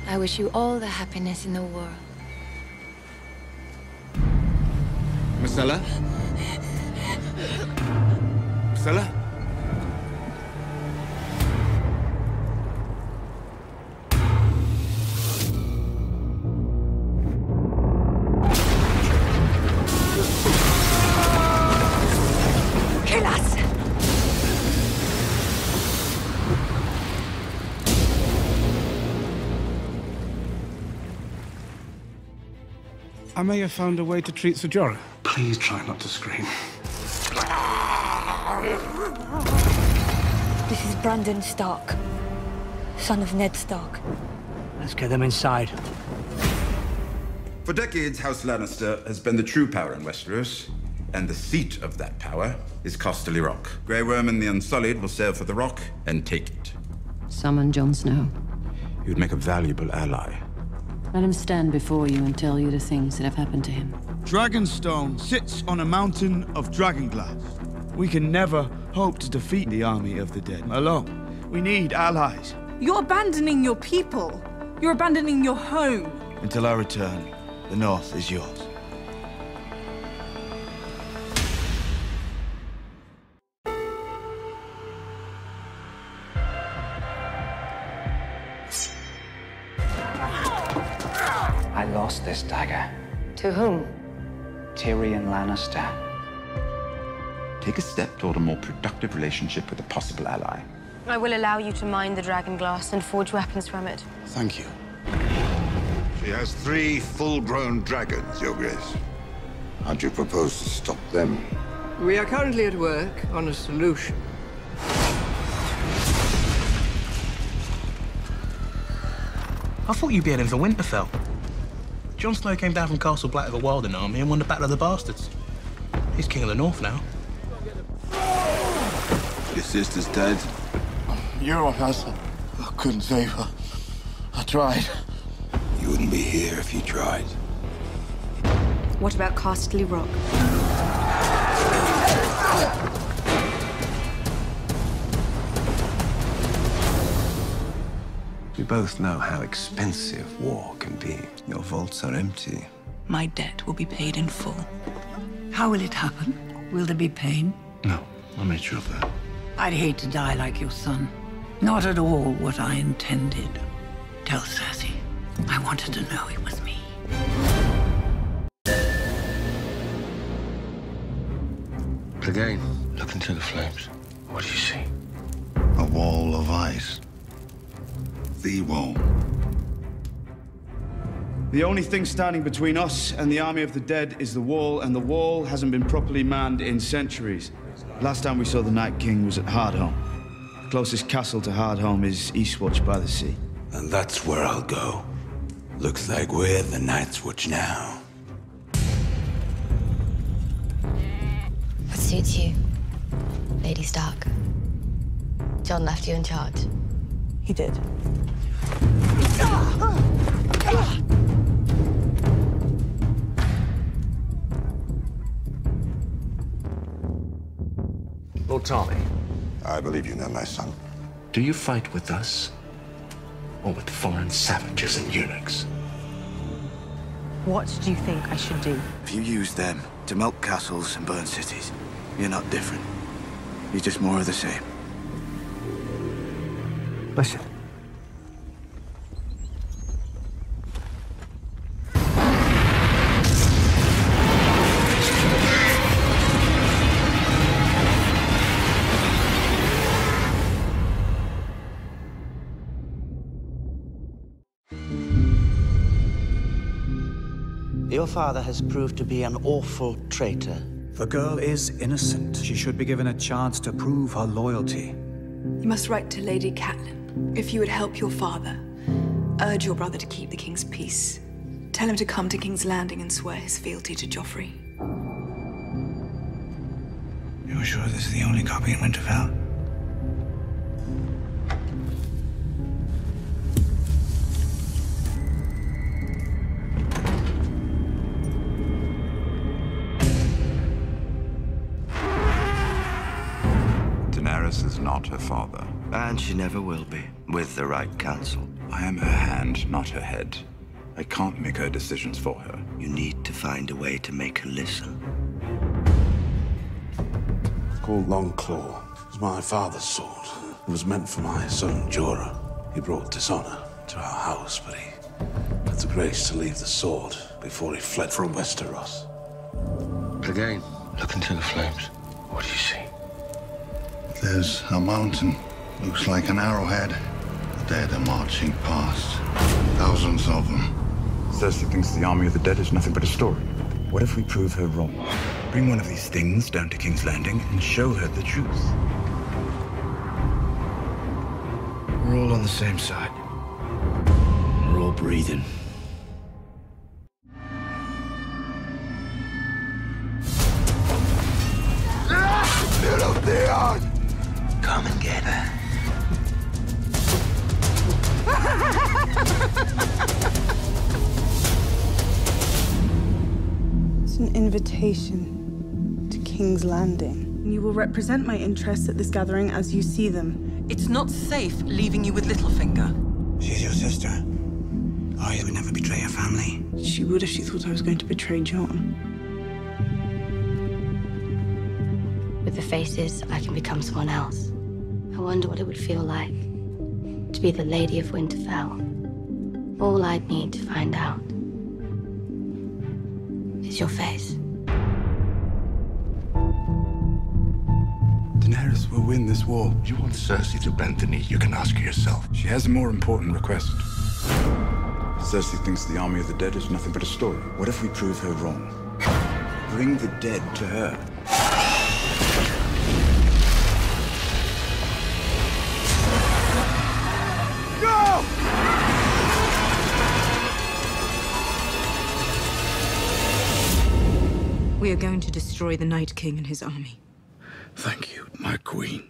I wish you all the happiness in the world. Marcella? Marcella? I may have found a way to treat Sir Jorah. Please try not to scream. This is Brandon Stark, son of Ned Stark. Let's get them inside. For decades, House Lannister has been the true power in Westeros, and the seat of that power is Casterly Rock. Grey Worm and the Unsullied will sail for the Rock and take it. Summon Jon Snow. He would make a valuable ally. Let him stand before you and tell you the things that have happened to him. Dragonstone sits on a mountain of dragonglass. We can never hope to defeat the army of the dead alone. We need allies. You're abandoning your people. You're abandoning your home. Until I return, the North is yours. I lost this dagger. To whom? Tyrion Lannister. Take a step toward a more productive relationship with a possible ally. I will allow you to mine the dragon glass and forge weapons from it. Thank you. She has 3 full-grown dragons, Your Grace. How do you propose to stop them? We are currently at work on a solution. I thought you'd be heading for Winterfell. Jon Snow came down from Castle Black with a Wilding army and won the Battle of the Bastards. He's King of the North now. Your sister's dead. You're what I said. I couldn't save her. I tried. You wouldn't be here if you tried. What about Casterly Rock? We both know how expensive war can be. Your vaults are empty. My debt will be paid in full. How will it happen? Will there be pain? No, I made sure of that. I'd hate to die like your son. Not at all what I intended. Tell Cersei, I wanted to know it was me. Again, look into the flames. What do you see? A wall of ice. The wall. The only thing standing between us and the army of the dead is the wall, and the wall hasn't been properly manned in centuries. Last time we saw the Night King was at Hardhome. The closest castle to Hardhome is Eastwatch by the sea. And that's where I'll go. Looks like we're the Night's Watch now. What suits you, Lady Stark? Jon left you in charge. He did. Lord Tommy, I believe you know my son. do you fight with us? Or with foreign savages and eunuchs? What do you think I should do? If you use them to melt castles and burn cities, you're not different. You're just more of the same. Listen. Your father has proved to be an awful traitor. The girl is innocent. She should be given a chance to prove her loyalty. You must write to Lady Catelyn. If you would help your father, urge your brother to keep the king's peace. Tell him to come to King's Landing and swear his fealty to Joffrey. You're sure this is the only copy in Winterfell? Daenerys is not her father. And she never will be, with the right counsel. I am her hand, not her head. I can't make her decisions for her. You need to find a way to make her listen. It's called Longclaw. It was my father's sword. It was meant for my son, Jorah. He brought dishonor to our house, but he had the grace to leave the sword before he fled from Westeros. Again, look into the flames. What do you see? There's a mountain. Looks like an arrowhead. The dead are marching past. Thousands of them. Cersei thinks the army of the dead is nothing but a story. What if we prove her wrong? Bring one of these things down to King's Landing and show her the truth. We're all on the same side. We're all breathing. Little Theon! Come and get her. It's an invitation to King's Landing. You will represent my interests at this gathering as you see them. It's not safe leaving you with Littlefinger. She's your sister. Arya would never betray her family. She would if she thought I was going to betray Jon. With the faces, I can become someone else. I wonder what it would feel like to be the Lady of Winterfell. All I'd need to find out is your face. Daenerys will win this war. You want Cersei to bend the knee, you can ask her yourself. She has a more important request. Cersei thinks the army of the dead is nothing but a story. What if we prove her wrong? Bring the dead to her. No! We are going to destroy the Night King and his army. Thank you, my queen.